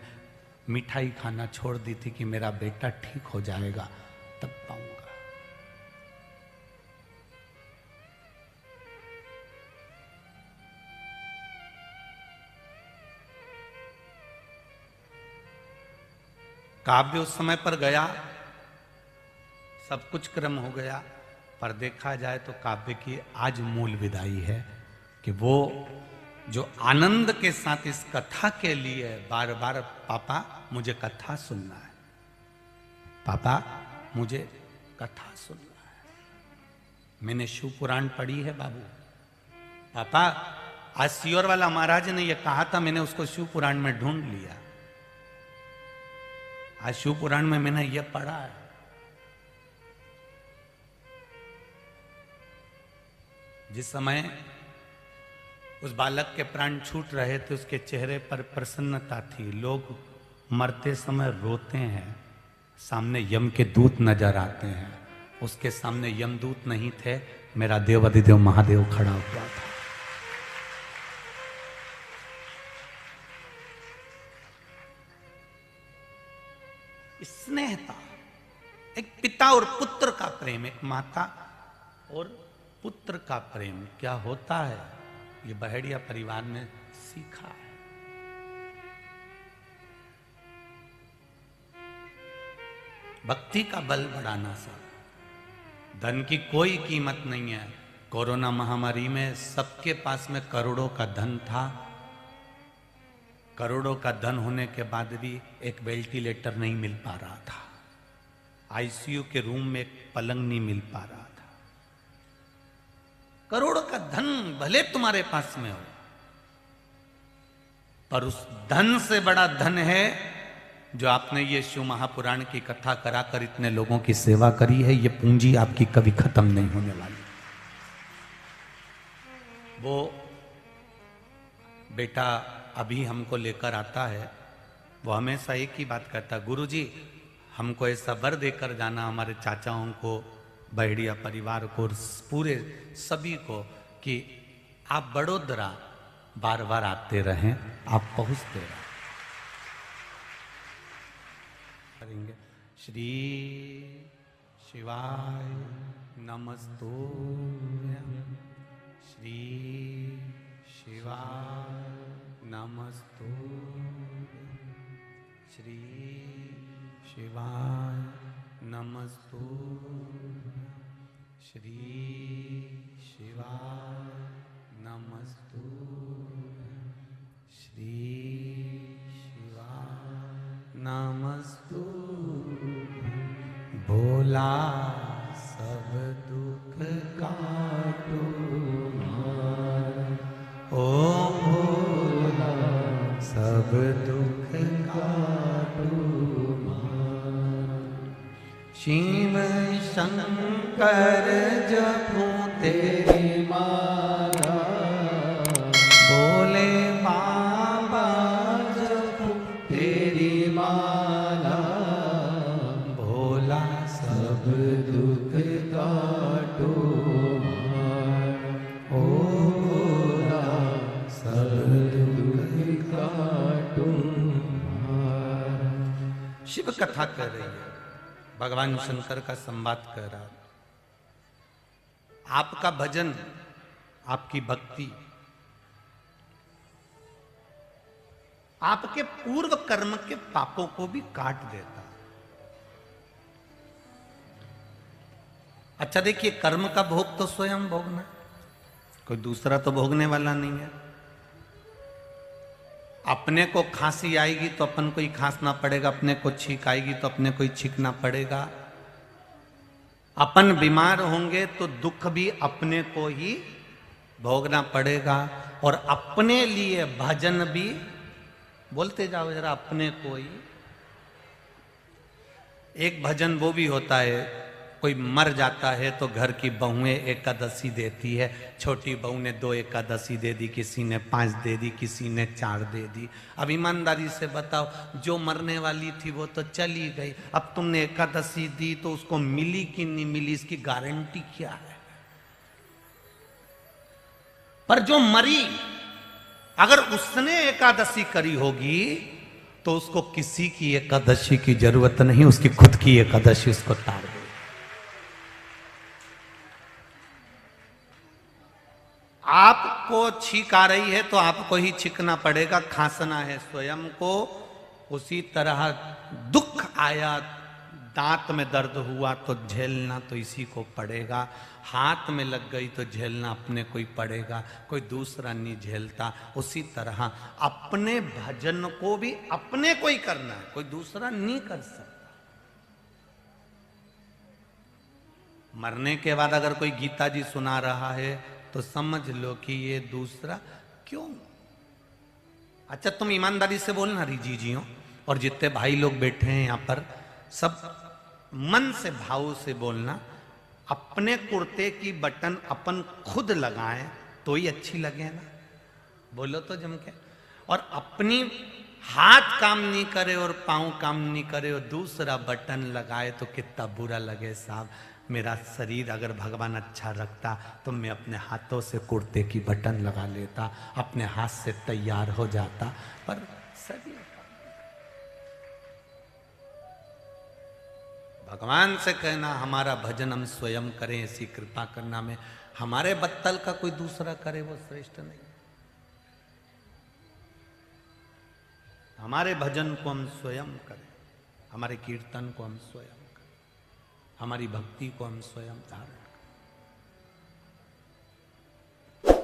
मिठाई खाना छोड़ दी थी कि मेरा बेटा ठीक हो जाएगा तब पाऊंगा। काव्य उस समय पर गया, सब कुछ क्रम हो गया, पर देखा जाए तो काव्य की आज मूल विदाई है कि वो जो आनंद के साथ इस कथा के लिए बार बार पापा मुझे कथा सुनना है, पापा मुझे कथा सुनना है। मैंने शिव पुराण पढ़ी है बाबू, पापा आज सियोर वाला महाराज ने यह कहा था, मैंने उसको शिव पुराण में ढूंढ लिया, आज शिव पुराण में मैंने यह पढ़ा है। जिस समय उस बालक के प्राण छूट रहे थे उसके चेहरे पर प्रसन्नता थी। लोग मरते समय रोते हैं, सामने यम के दूत नजर आते हैं, उसके सामने यमदूत नहीं थे, मेरा देव अधिदेव महादेव खड़ा हुआ था। स्नेह था, एक पिता और पुत्र का प्रेम, एक माता और पुत्र का प्रेम क्या होता है, ये बहड़िया परिवार ने सीखा है। भक्ति का बल बढ़ाना सा, धन की कोई कीमत नहीं है। कोरोना महामारी में सबके पास में करोड़ों का धन था, करोड़ों का धन होने के बाद भी एक वेंटिलेटर नहीं मिल पा रहा था, आईसीयू के रूम में एक पलंग नहीं मिल पा रहा था। करोड़ों का धन भले तुम्हारे पास में हो, पर उस धन से बड़ा धन है जो आपने ये शिव महापुराण की कथा कराकर इतने लोगों की सेवा करी है। ये पूंजी आपकी कभी खत्म नहीं होने वाली। वो बेटा अभी हमको लेकर आता है, वो हमेशा एक ही बात कहता, गुरुजी हमको ऐसा वर देकर जाना हमारे चाचाओं को, बहड़िया परिवार को, पूरे सभी को, कि आप बड़ोदरा बार बार आते रहें, आप पहुंचते रहें। करेंगे। श्री शिवाय नमस्तुभ्यं, श्री शिवाय नमस्तुभ्यं, श्री शिवाय नमस्तुभ्यं, श्री शिवाय नमस्तुभ्यं, श्री शिवाय नमस्तुभ्यं। भोला सब दुख काटो ओम भोला सब दुख काटो। शिव शंकर जपूं तेरी माला, भोले बाबा जपूं तेरी माला, भोला सब दुख काटो ओ भोला सब दुख काटो। शिव कथा कर रही है, भगवान शंकर का संवाद कर रहा। आपका भजन, आपकी भक्ति आपके पूर्व कर्म के पापों को भी काट देता। अच्छा देखिए, कर्म का भोग तो स्वयं भोगना, कोई दूसरा तो भोगने वाला नहीं है। अपने को खांसी आएगी तो अपन को ही खांसना पड़ेगा, अपने को छींक आएगी तो अपने को ही छींकना पड़ेगा। अपन बीमार होंगे तो दुख भी अपने को ही भोगना पड़ेगा। और अपने लिए भजन भी, बोलते जाओ जरा, अपने को ही। एक भजन वो भी होता है, कोई मर जाता है तो घर की बहुएं एकादशी देती है। छोटी बहू ने 2 एकादशी दे दी, किसी ने 5 दे दी, किसी ने 4 दे दी। अब ईमानदारी से बताओ, जो मरने वाली थी वो तो चली गई, अब तुमने एकादशी दी तो उसको मिली कि नहीं मिली, इसकी गारंटी क्या है? पर जो मरी, अगर उसने एकादशी करी होगी तो उसको किसी की एकादशी की जरूरत नहीं, उसकी खुद की एकादशी उसको तार दे। आपको छींक आ रही है तो आपको ही छींकना पड़ेगा, खांसना है स्वयं को। उसी तरह दुख आया, दांत में दर्द हुआ तो झेलना तो इसी को पड़ेगा। हाथ में लग गई तो झेलना अपने को ही पड़ेगा, कोई दूसरा नहीं झेलता। उसी तरह अपने भजन को भी अपने को ही करना है, कोई दूसरा नहीं कर सकता। मरने के बाद अगर कोई गीता जी सुना रहा है तो समझ लो कि ये दूसरा क्यों। अच्छा तुम ईमानदारी से बोलना रिजी जियो, और जितने भाई लोग बैठे हैं यहाँ पर सब मन से भाव से बोलना। अपने कुर्ते की बटन अपन खुद लगाएं तो ही अच्छी लगे ना, बोलो तो जम के। और अपनी हाथ काम नहीं करे और पांव काम नहीं करे और दूसरा बटन लगाए तो कितना बुरा लगे साहब। मेरा शरीर अगर भगवान अच्छा रखता तो मैं अपने हाथों से कुर्ते की बटन लगा लेता, अपने हाथ से तैयार हो जाता। पर शरीर भगवान से कहना हमारा भजन हम स्वयं करें, ऐसी कृपा करना में हमारे बत्तल का कोई दूसरा करे वो श्रेष्ठ नहीं। हमारे भजन को हम स्वयं करें, हमारे कीर्तन को हम स्वयं करें, हमारी भक्ति को हम स्वयं धारण करें।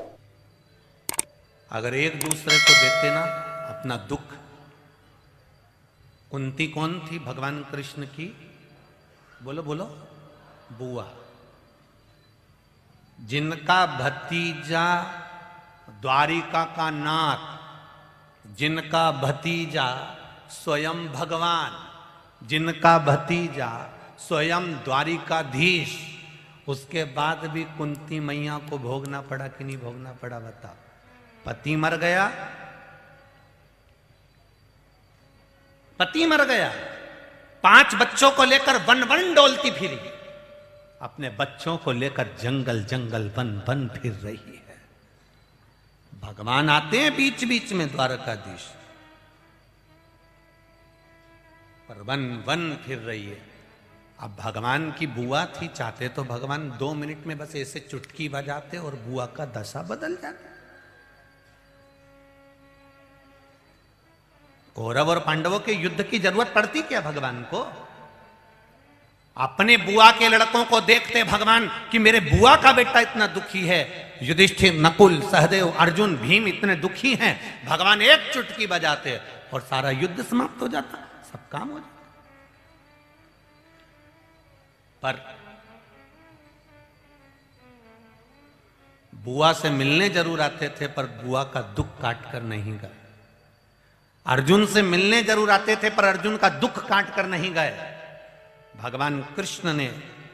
अगर एक दूसरे को देते ना अपना दुख। कुंती कौन थी भगवान कृष्ण की? बोलो बोलो, बुआ। जिनका भतीजा द्वारिका का नाथ, जिनका भतीजा स्वयं भगवान, जिनका भतीजा स्वयं द्वारिकाधीश, उसके बाद भी कुंती मैया को भोगना पड़ा कि नहीं भोगना पड़ा? बताओ। पति मर गया, पति मर गया, 5 बच्चों को लेकर वन वन डोलती फिरी, अपने बच्चों को लेकर जंगल जंगल वन वन फिर रही है। भगवान आते हैं बीच बीच में द्वारकाधीश। पर वन वन फिर रही है। अब भगवान की बुआ थी, चाहते तो भगवान 2 मिनट में बस ऐसे चुटकी बजाते और बुआ का दशा बदल जाता। कौरव और पांडवों के युद्ध की जरूरत पड़ती क्या भगवान को? अपने बुआ के लड़कों को देखते भगवान कि मेरे बुआ का बेटा इतना दुखी है, युधिष्ठिर, नकुल, सहदेव, अर्जुन, भीम इतने दुखी हैं, भगवान एक चुटकी बजाते और सारा युद्ध समाप्त हो जाता, सब काम हो जाता। पर बुआ से मिलने जरूर आते थे, पर बुआ का दुख काट कर नहीं गए। अर्जुन से मिलने जरूर आते थे, पर अर्जुन का दुख काट कर नहीं गए। भगवान कृष्ण ने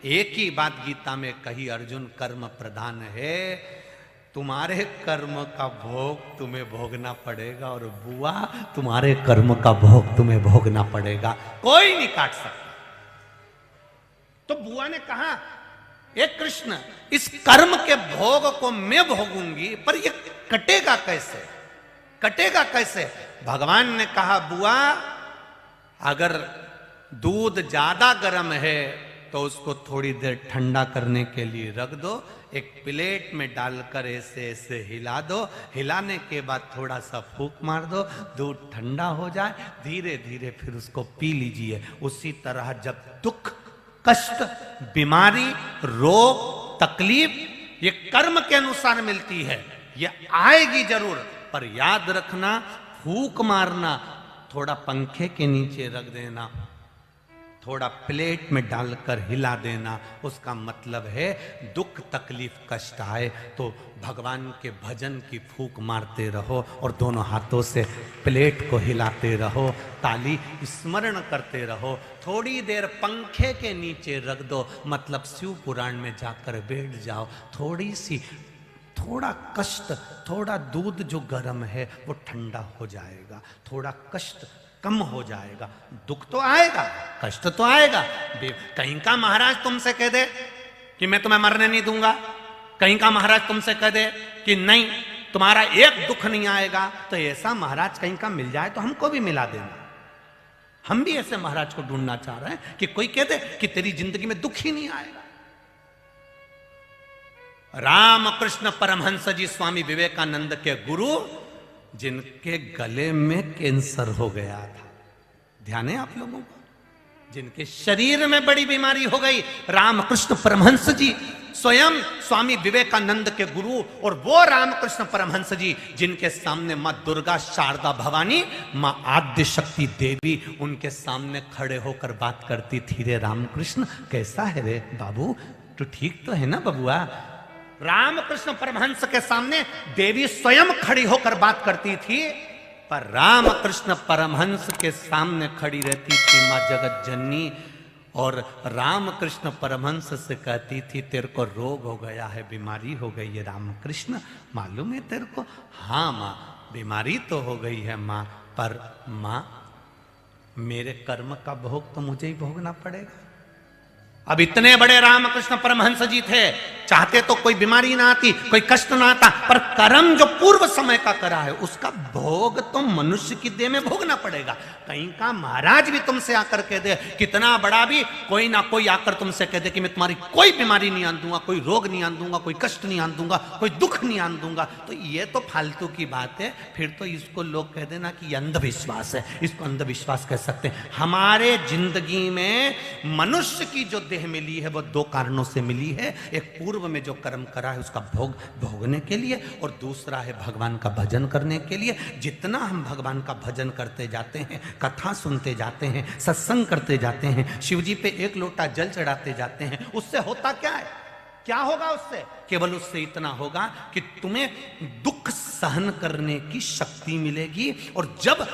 एक ही बात गीता में कही, अर्जुन कर्म प्रधान है, तुम्हारे कर्म का भोग तुम्हें भोगना पड़ेगा और बुआ तुम्हारे कर्म का भोग तुम्हें भोगना पड़ेगा, कोई नहीं काट सकता। तो बुआ ने कहा, एक कृष्ण, इस कर्म के भोग को मैं भोगूंगी, पर ये कटेगा कैसे, कटेगा कैसे? भगवान ने कहा, बुआ अगर दूध ज्यादा गर्म है तो उसको थोड़ी देर ठंडा करने के लिए रख दो, एक प्लेट में डालकर ऐसे ऐसे हिला दो, हिलाने के बाद थोड़ा सा फूंक मार दो, दूध ठंडा हो जाए, धीरे धीरे फिर उसको पी लीजिए। उसी तरह जब दुख, कष्ट, बीमारी, रोग, तकलीफ ये कर्म के अनुसार मिलती है, ये आएगी जरूर, पर याद रखना, फूंक मारना, थोड़ा पंखे के नीचे रख देना, थोड़ा प्लेट में डालकर हिला देना, उसका मतलब है दुख, तकलीफ, कष्ट आए तो भगवान के भजन की फूंक मारते रहो और दोनों हाथों से प्लेट को हिलाते रहो, ताली स्मरण करते रहो, थोड़ी देर पंखे के नीचे रख दो, मतलब शिव पुराण में जाकर बैठ जाओ, थोड़ा कष्ट, थोड़ा दूध जो गर्म है वो ठंडा हो जाएगा, थोड़ा कष्ट कम हो जाएगा। दुख तो आएगा, कष्ट तो आएगा, कहीं का महाराज तुमसे कह दे कि मैं तुम्हें मरने नहीं दूंगा, कहीं का महाराज तुमसे कह दे कि नहीं तुम्हारा एक दुख नहीं आएगा, तो ऐसा महाराज कहीं का मिल जाए तो हमको भी मिला देना। हम भी ऐसे महाराज को ढूंढना चाह रहे हैं कि कोई कह दे कि तेरी जिंदगी में दुख ही नहीं आएगा। रामकृष्ण परमहंस जी स्वामी विवेकानंद के गुरु, जिनके गले में कैंसर हो गया था, ध्यान है आप लोगों को, जिनके शरीर में बड़ी बीमारी हो गई, रामकृष्ण परमहंस जी स्वयं स्वामी विवेकानंद के गुरु, और वो रामकृष्ण परमहंस जी जिनके सामने मां दुर्गा, शारदा भवानी, मां आद्य शक्ति देवी उनके सामने खड़े होकर बात करती थी, रे रामकृष्ण कैसा है रे बाबू, तू ठीक तो है ना बबुआ। रामकृष्ण परमहंस के सामने देवी स्वयं खड़ी होकर बात करती थी, पर रामकृष्ण परमहंस के सामने खड़ी रहती थी मां जगत जननी, और रामकृष्ण परमहंस से कहती थी तेरे को रोग हो गया है, बीमारी हो गई है रामकृष्ण, मालूम है तेरे को? हाँ माँ, बीमारी तो हो गई है माँ, पर माँ मेरे कर्म का भोग तो मुझे ही भोगना पड़ेगा। अब इतने बड़े रामकृष्ण परमहंस जी थे, चाहते तो कोई बीमारी ना आती, कोई कष्ट ना आता, पर कर्म जो पूर्व समय का करा है उसका भोग तो मनुष्य की देह में भोगना पड़ेगा। कहीं का महाराज भी तुमसे आकर कह दे, कितना बड़ा भी कोई ना कोई आकर तुमसे कह दे कि मैं तुम्हारी कोई बीमारी नहीं आन दूंगा, कोई रोग नहीं आन दूंगा, कोई कष्ट नहीं आन दूंगा, कोई दुख नहीं आन दूंगा, तो ये तो फालतू की बात है। फिर तो इसको लोग कह देना कि ये अंधविश्वास है, इसको अंधविश्वास कह सकते हैं। हमारे जिंदगी में मनुष्य की जो देह मिली है वो 2 कारणों से मिली है, एक पूर्व में जो कर्म करा है उसका भोग भोगने के लिए, और दूसरा है भगवान का भजन करने के लिए। जितना हम भगवान का भजन करते जाते हैं, कथा सुनते जाते हैं, सत्संग करते जाते हैं, शिव जी पे 1 लोटा जल चढ़ाते जाते हैं, उससे होता क्या है? क्या होगा उससे? केवल उससे इतना होगा कि तुम्हें दुख सहन करने की शक्ति मिलेगी, और जब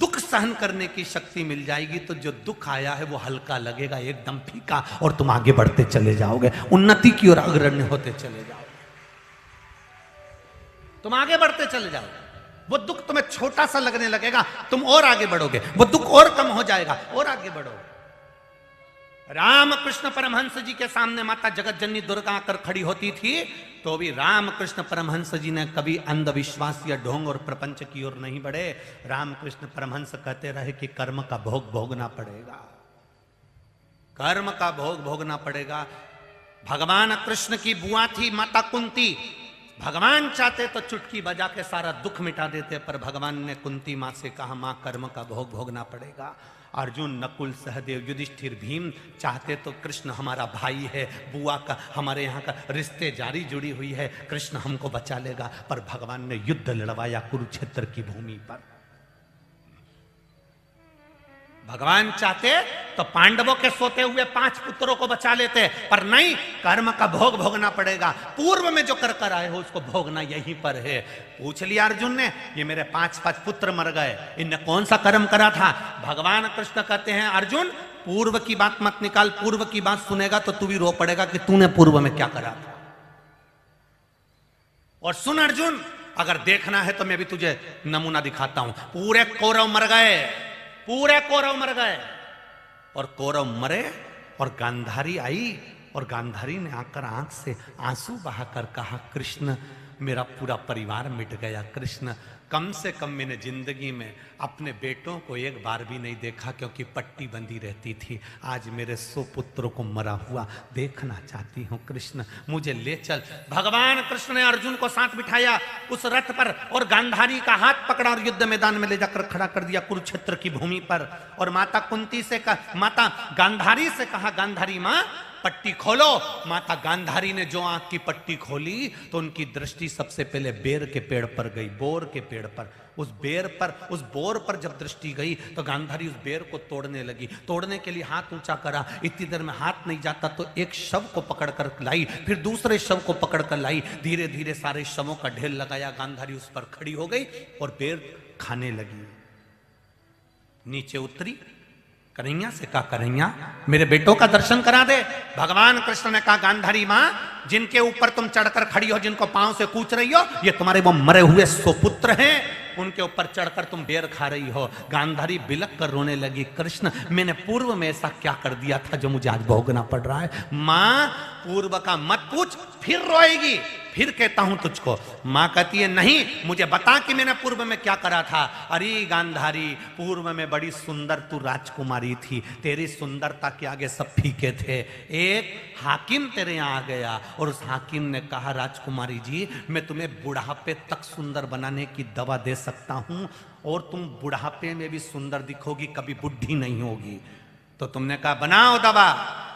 दुख सहन करने की शक्ति मिल जाएगी तो जो दुख आया है वो हल्का लगेगा, एकदम फीका, और तुम आगे बढ़ते चले जाओगे, उन्नति की ओर अग्रणी होते चले जाओगे, तुम आगे बढ़ते चले जाओगे। वो दुख तुम्हें छोटा सा लगने लगेगा, तुम और आगे बढ़ोगे, वो दुख और कम हो जाएगा और आगे बढ़ोगे। रामकृष्ण परमहंस जी के सामने माता जगत जननी दुर्गा आकर खड़ी होती थी तो भी रामकृष्ण परमहंस जी ने कभी अंधविश्वास या ढोंग और प्रपंच की ओर नहीं बढ़े। रामकृष्ण परमहंस कहते रहे कि कर्म का भोग भोगना पड़ेगा, कर्म का भोग भोगना पड़ेगा। भगवान कृष्ण की बुआ थी माता कुंती, भगवान चाहते तो चुटकी बजा के सारा दुख मिटा देते, पर भगवान ने कुंती मां से कहा मां कर्म का भोग भोगना पड़ेगा। अर्जुन, नकुल, सहदेव, युधिष्ठिर, भीम चाहते तो कृष्ण हमारा भाई है, बुआ का हमारे यहाँ का रिश्ते जारी जुड़ी हुई है, कृष्ण हमको बचा लेगा, पर भगवान ने युद्ध लड़वाया कुरुक्षेत्र की भूमि पर। भगवान चाहते तो पांडवों के सोते हुए 5 पुत्रों को बचा लेते, पर नहीं, कर्म का भोग भोगना पड़ेगा। पूर्व में जो कर कर आए हो उसको भोगना यहीं पर है। पूछ लिया अर्जुन ने, ये मेरे 5 पुत्र मर गए, इनने कौन सा कर्म करा था? भगवान कृष्ण कहते हैं अर्जुन, पूर्व की बात मत निकाल, पूर्व की बात सुनेगा तो तू भी रो पड़ेगा कि तूने पूर्व में क्या करा था। और सुन अर्जुन, अगर देखना है तो मैं भी तुझे नमूना दिखाता हूं। पूरे कौरव मर गए, पूरे कौरव मर गए, और कौरव मरे और गांधारी आई, और गांधारी ने आकर आंख से आंसू बहाकर कहा कृष्ण मेरा पूरा परिवार मिट गया। कृष्ण, कम से कम मैंने जिंदगी में अपने बेटों को एक बार भी नहीं देखा क्योंकि पट्टी बंधी रहती थी। आज मेरे 100 पुत्रों को मरा हुआ देखना चाहती हूँ, कृष्ण मुझे ले चल। भगवान कृष्ण ने अर्जुन को साथ बिठाया उस रथ पर और गांधारी का हाथ पकड़ा और युद्ध मैदान में ले जाकर खड़ा कर दिया कुरुक्षेत्र की भूमि पर। और माता कुंती से माता गांधारी से कहा, गांधारी माँ पट्टी खोलो। माता गांधारी ने जो आंख की पट्टी खोली तो उनकी दृष्टि सबसे पहले बेर के पेड़ पर गई, बोर के पेड़ पर। उस बेर पर, उस बोर पर जब दृष्टि गई तो गांधारी उस बेर को तोड़ने लगी। तोड़ने के लिए हाथ ऊंचा करा, इतनी देर में हाथ नहीं जाता तो एक शव को पकड़कर लाई, फिर दूसरे शव को पकड़कर लाई। धीरे धीरे सारे शवों का ढेर लगाया, गांधारी उस पर खड़ी हो गई और बेर खाने लगी। नीचे उतरी, कन्हैया से कहा कन्हैया मेरे बेटों का दर्शन करा दे। भगवान कृष्ण ने कहा गांधारी मां, जिनके ऊपर तुम चढ़कर खड़ी हो, जिनको पांव से कूच रही हो, ये तुम्हारे वो मरे हुए 100 पुत्र हैं, उनके ऊपर चढ़कर तुम बेर खा रही हो। गांधारी बिलक कर रोने लगी, कृष्ण मैंने पूर्व में ऐसा क्या कर दिया था जो मुझे आज भोगना पड़ रहा है? मां पूर्व का मत पूछ, फिर रोएगी, फिर कहता हूं तुझको। मां कहती है नहीं, मुझे बता कि मैंने पूर्व में क्या करा था। अरे गांधारी, पूर्व में बड़ी सुंदर तू राजकुमारी थी, तेरी सुंदरता के आगे सब फीके थे। एक हाकिम तेरे यहाँ आ गया और उस हाकिम ने कहा राजकुमारी जी मैं तुम्हें बुढ़ापे तक सुंदर बनाने की दवा दे सकता हूं और तुम बुढ़ापे में भी सुंदर दिखोगी, कभी बुढ़ी नहीं होगी। तो तुमने कहा बनाओ दवा।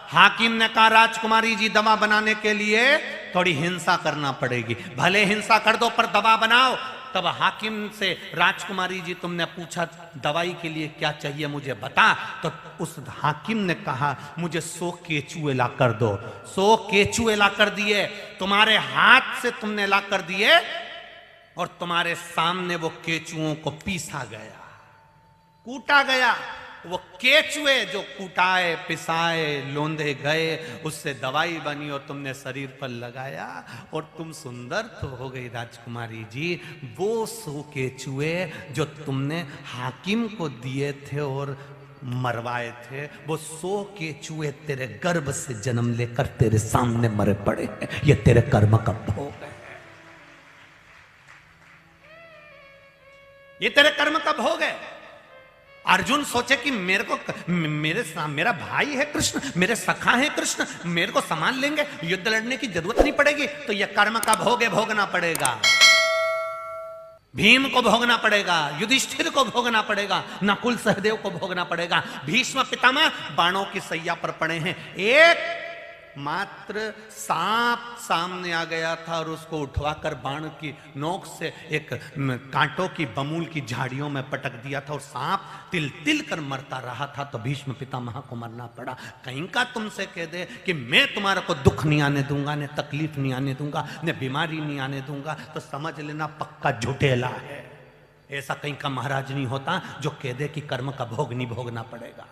हाकिम ने कहा राजकुमारी जी दवा बनाने के लिए थोड़ी हिंसा करना पड़ेगी, भले हिंसा कर दो पर दवा बनाओ। तब हाकिम से राजकुमारी जी तुमने पूछा दवाई के लिए क्या चाहिए मुझे बता। तो उस हाकिम ने कहा मुझे 100 केचुए ला कर दो। 100 केचुए ला कर दिए, तुम्हारे हाथ से तुमने ला कर दिए और तुम्हारे सामने वो केचुओं को पीसा गया, कूटा गया। वो केचुए जो कूटाए पिसाए लोंदे गए उससे दवाई बनी और तुमने शरीर पर लगाया और तुम सुंदर तो हो गई राजकुमारी जी। वो 100 केचुए जो तुमने हाकिम को दिए थे और मरवाए थे, वो 100 केचुए तेरे गर्भ से जन्म लेकर तेरे सामने मरे पड़े हैं। ये तेरे कर्म का भोग है, ये तेरे कर्म का भोग है। अर्जुन सोचे कि मेरा भाई है कृष्ण, मेरे सखा है कृष्ण, मेरे को संभाल लेंगे, युद्ध लड़ने की जरूरत नहीं पड़ेगी। तो यह कर्म का भोग है, भोगना पड़ेगा। भीम को भोगना पड़ेगा, युधिष्ठिर को भोगना पड़ेगा, नकुल सहदेव को भोगना पड़ेगा। भीष्म पितामह बाणों की सैया पर पड़े हैं। एक मात्र सांप सामने आ गया था और उसको उठवाकर बाण की नोक से एक कांटों की बमूल की झाड़ियों में पटक दिया था और सांप तिल तिल कर मरता रहा था। तो भीष्म पितामह को मरना पड़ा। कहीं का तुमसे कह दे कि मैं तुम्हारे को दुख नहीं आने दूंगा, न तकलीफ नहीं आने दूंगा, न बीमारी नहीं आने दूंगा, तो समझ लेना पक्का झुठेला है। ऐसा कहीं का महाराज नहीं होता जो कह दे कि कर्म का भोग नहीं भोगना पड़ेगा।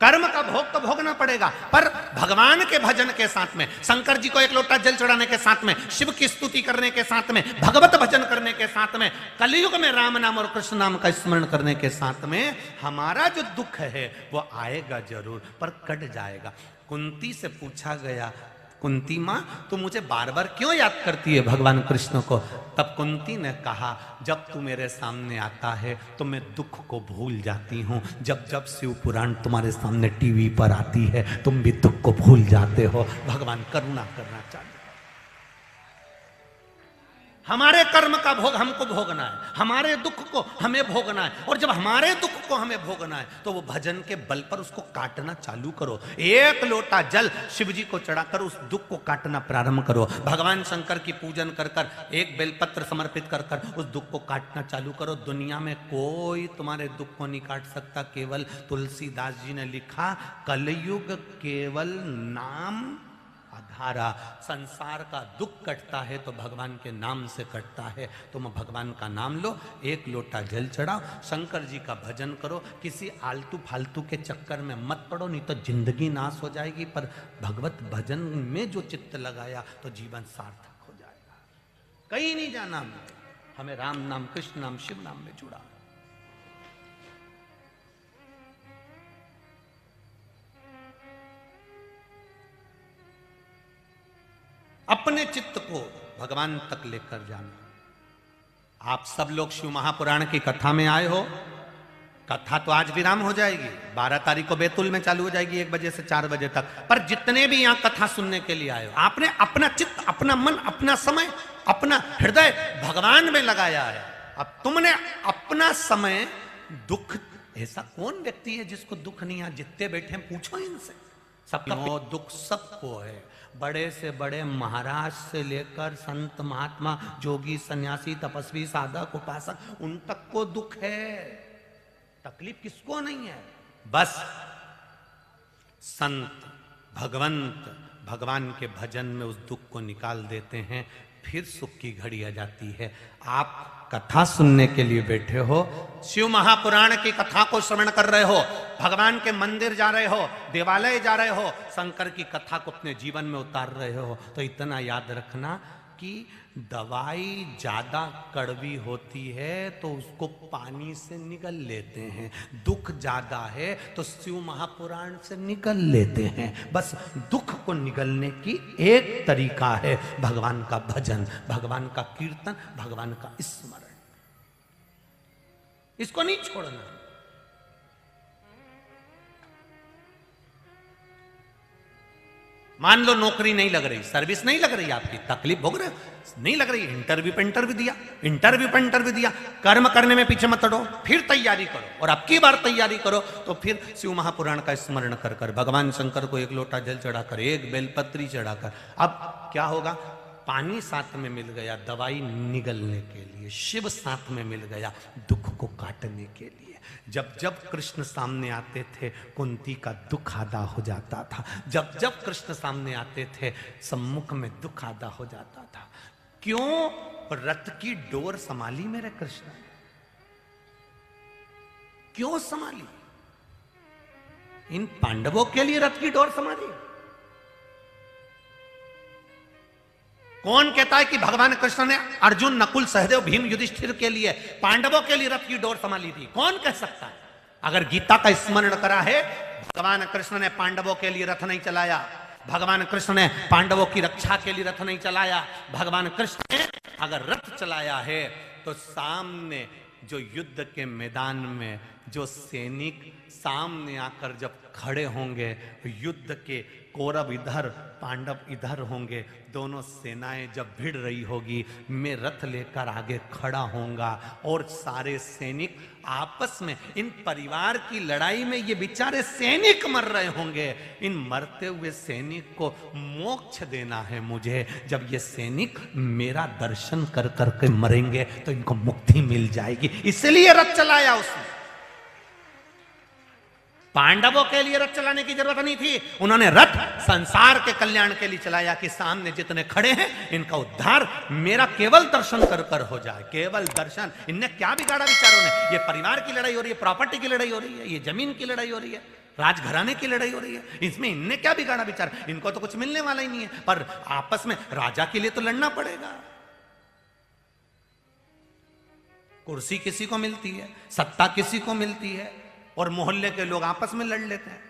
कर्म का भोग तो भोगना पड़ेगा, पर भगवान के भजन के साथ में, शंकर जी को एक लोटा जल चढ़ाने के साथ में, शिव की स्तुति करने के साथ में, भगवत भजन करने के साथ साथ में, कलयुग में राम नाम और कृष्ण नाम का स्मरण करने के साथ में हमारा जो दुख है वो आएगा जरूर, पर कट जाएगा। कुंती से पूछा गया, कुंती माँ तू मुझे बार बार क्यों याद करती है भगवान कृष्ण को? तब कुंती ने कहा, जब तू मेरे सामने आता है तो मैं दुख को भूल जाती हूँ। जब जब शिव पुराण तुम्हारे सामने टीवी पर आती है तुम भी दुख को भूल जाते हो। भगवान करुणा करना चाहते, हमारे कर्म का भोग हमको भोगना है, हमारे दुख को हमें भोगना है, और जब हमारे दुख को हमें भोगना है तो वो भजन के बल पर उसको काटना चालू करो। एक लोटा जल शिव जी को चढ़ाकर उस दुख को काटना प्रारंभ करो। भगवान शंकर की पूजन कर कर, एक बेलपत्र समर्पित कर कर उस दुख को काटना चालू करो। दुनिया में कोई तुम्हारे दुख को नहीं काट सकता, केवल तुलसीदास जी ने लिखा, कलयुग केवल नाम आधारा। संसार का दुख कटता है तो भगवान के नाम से कटता है। तुम भगवान का नाम लो, एक लोटा जल चढ़ाओ, शंकर जी का भजन करो, किसी आलतू फालतू के चक्कर में मत पड़ो, नहीं तो जिंदगी नाश हो जाएगी। पर भगवत भजन में जो चित्त लगाया तो जीवन सार्थक हो जाएगा। कहीं नहीं जाना, हमें राम नाम, कृष्ण नाम, शिव नाम में जुड़ा। अपने चित्त को भगवान तक लेकर जाना। आप सब लोग शिव महापुराण की कथा में आए हो। कथा तो आज विराम हो जाएगी, 12 तारीख को बैतूल में चालू हो जाएगी 1 बजे से 4 बजे तक। पर जितने भी यहां कथा सुनने के लिए आए हो, आपने अपना चित्त, अपना मन, अपना समय, अपना हृदय भगवान में लगाया है। अब तुमने अपना समय, दुख, ऐसा कौन व्यक्ति है जिसको दुख नहीं है? जितने बैठे पूछो इनसे, सबको दुख सबको है। बड़े से बड़े महाराज से लेकर संत महात्मा, जोगी, सन्यासी, तपस्वी, साधक, उपासक, उन तक को दुख है। तकलीफ किसको नहीं है? बस संत, भगवंत, भगवान के भजन में उस दुख को निकाल देते हैं, फिर सुख की घड़ी आ जाती है। आप कथा सुनने के लिए बैठे हो, शिव महापुराण की कथा को श्रवण कर रहे हो, भगवान के मंदिर जा रहे हो, देवालय जा रहे हो, शंकर की कथा को अपने जीवन में उतार रहे हो, तो इतना याद रखना कि दवाई ज्यादा कड़वी होती है तो उसको पानी से निगल लेते हैं, दुख ज्यादा है तो शिव महापुराण से निगल लेते हैं। बस दुख को निगलने की एक तरीका है भगवान का भजन, भगवान का कीर्तन, भगवान का स्मरण। इसको नहीं छोड़ना। मान लो नौकरी नहीं लग रही, सर्विस नहीं लग रही, आपकी तकलीफ भोग रहे, नहीं लग रही, इंटरव्यू पे इंटरव्यू दिया, कर्म करने में पीछे मत हटो, फिर तैयारी करो, और अब की बार तैयारी करो तो फिर शिव महापुराण का स्मरण कर कर, भगवान शंकर को 1 लोटा जल चढ़ाकर, 1 बेलपत्री चढ़ाकर, अब क्या होगा? पानी साथ में मिल गया दवाई निगलने के लिए, शिव साथ में मिल गया दुख को काटने के लिए। जब जब कृष्ण सामने आते थे कुंती का दुख आधा हो जाता था, जब जब कृष्ण सामने आते थे सम्मुख में दुख आधा हो जाता था। क्यों? रथ की डोर संभाली मेरे कृष्ण, क्यों संभाली? इन पांडवों के लिए रथ की डोर संभाली। कौन कहता है कि भगवान कृष्ण ने अर्जुन, नकुल, सहदेव, भीम, युधिष्ठिर के लिए, पांडवों के लिए रथ की डोर संभाली थी? कौन कह सकता है? अगर गीता का स्मरण करा है, भगवान कृष्ण ने पांडवों के लिए रथ नहीं चलाया, भगवान कृष्ण ने पांडवों की रक्षा के लिए रथ नहीं चलाया। भगवान कृष्ण ने अगर रथ चलाया है तो सामने जो युद्ध के मैदान में जो सैनिक सामने आकर जब खड़े होंगे, युद्ध के कौरव इधर, पांडव इधर होंगे, दोनों सेनाएं जब भिड़ रही होगी, मैं रथ लेकर आगे खड़ा होऊंगा और सारे सैनिक आपस में, इन परिवार की लड़ाई में ये बेचारे सैनिक मर रहे होंगे, इन मरते हुए सैनिक को मोक्ष देना है मुझे। जब ये सैनिक मेरा दर्शन कर करके मरेंगे तो इनको मुक्ति मिल जाएगी, इसलिए रथ चलाया उसने। पांडवों के लिए रथ चलाने की जरूरत नहीं थी, उन्होंने रथ संसार के कल्याण के लिए चलाया कि सामने जितने खड़े हैं इनका उद्धार मेरा केवल दर्शन कर कर हो जाए, केवल दर्शन। इनने क्या बिगाड़ा विचारों ने? ये परिवार की लड़ाई हो रही है, प्रॉपर्टी की लड़ाई हो रही है, ये जमीन की लड़ाई हो रही है, राजघराने की लड़ाई हो रही है, इसमें इनने क्या बिगाड़ा विचार? इनको तो कुछ मिलने वाला ही नहीं है, पर आपस में राजा के लिए तो लड़ना पड़ेगा। कुर्सी किसी को मिलती है, सत्ता किसी को मिलती है, और मोहल्ले के लोग आपस में लड़ लेते हैं।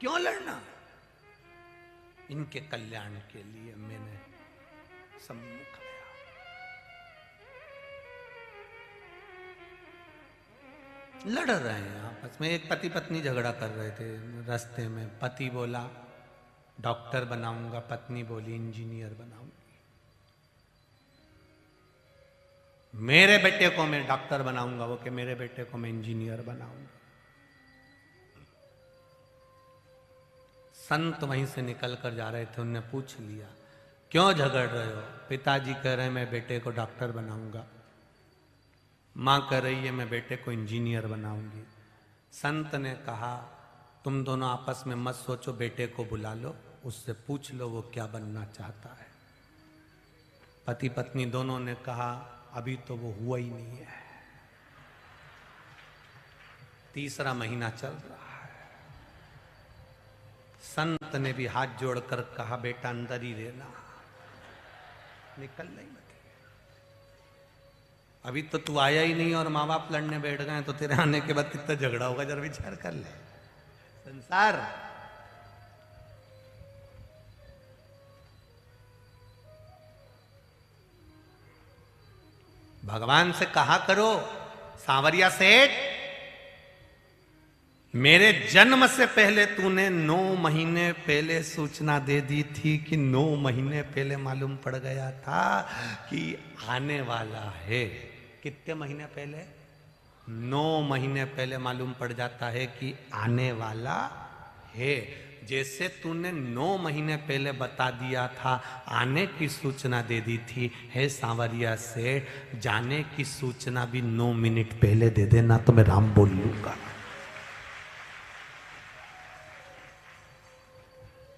क्यों लड़ना? इनके कल्याण के लिए मैंने सम्मुख आया। लड़ रहे हैं आपस में। एक पति पत्नी झगड़ा कर रहे थे रास्ते में। पति बोला डॉक्टर बनाऊंगा, पत्नी बोली इंजीनियर बनाऊंगी। मेरे बेटे को मैं डॉक्टर बनाऊंगा, वो कि मेरे बेटे को मैं इंजीनियर बनाऊंगा। संत वहीं से निकल कर जा रहे थे, उनने पूछ लिया क्यों झगड़ रहे हो? पिताजी कह रहे हैं मैं बेटे को डॉक्टर बनाऊंगा, मां कह रही है मैं बेटे को इंजीनियर बनाऊंगी। संत ने कहा तुम दोनों आपस में मत सोचो, बेटे को बुला लो, उससे पूछ लो वो क्या बनना चाहता है। पति पत्नी दोनों ने कहा अभी तो वो हुआ ही नहीं है, तीसरा महीना चल रहा है। संत ने भी हाथ जोड़कर कहा बेटा अंदर ही रहना, निकल नहीं मत। अभी तो तू आया ही नहीं और माँ बाप लड़ने बैठ गए, तो तेरे आने के बाद कितना झगड़ा होगा, जरा विचार कर ले। संसार भगवान से कहा करो सांवरिया सेठ, मेरे जन्म से पहले तूने 9 महीने पहले सूचना दे दी थी कि 9 महीने पहले मालूम पड़ गया था कि आने वाला है। कितने महीने पहले? 9 महीने पहले मालूम पड़ जाता है कि आने वाला है। जैसे तूने 9 महीने पहले बता दिया था, आने की सूचना दे दी थी, हे सांवरिया सेठ जाने की सूचना भी 9 मिनट पहले दे देना तो मैं राम बोल लूंगा।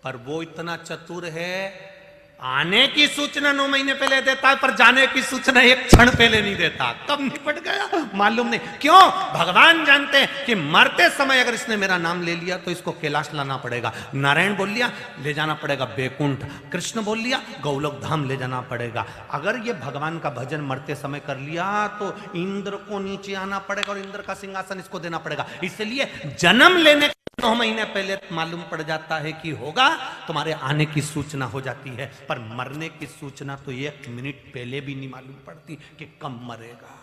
पर वो इतना चतुर है, आने की सूचना 9 महीने पहले देता है, पर जाने की सूचना 1 क्षण पहले नहीं देता। कब निपट गया मालूम नहीं। क्यों? भगवान जानते हैं कि मरते समय अगर इसने मेरा नाम ले लिया तो इसको कैलाश लाना पड़ेगा। नारायण बोल लिया ले जाना पड़ेगा बैकुंठ, कृष्ण बोल लिया गौलोक धाम ले जाना पड़ेगा। अगर ये भगवान का भजन मरते समय कर लिया तो इंद्र को नीचे आना पड़ेगा और इंद्र का सिंहासन इसको देना पड़ेगा। इसलिए जन्म लेने 9 महीने पहले मालूम पड़ जाता है कि होगा, तुम्हारे आने की सूचना हो जाती है, पर मरने की सूचना तो 1 मिनट पहले भी नहीं मालूम पड़ती कि कब मरेगा।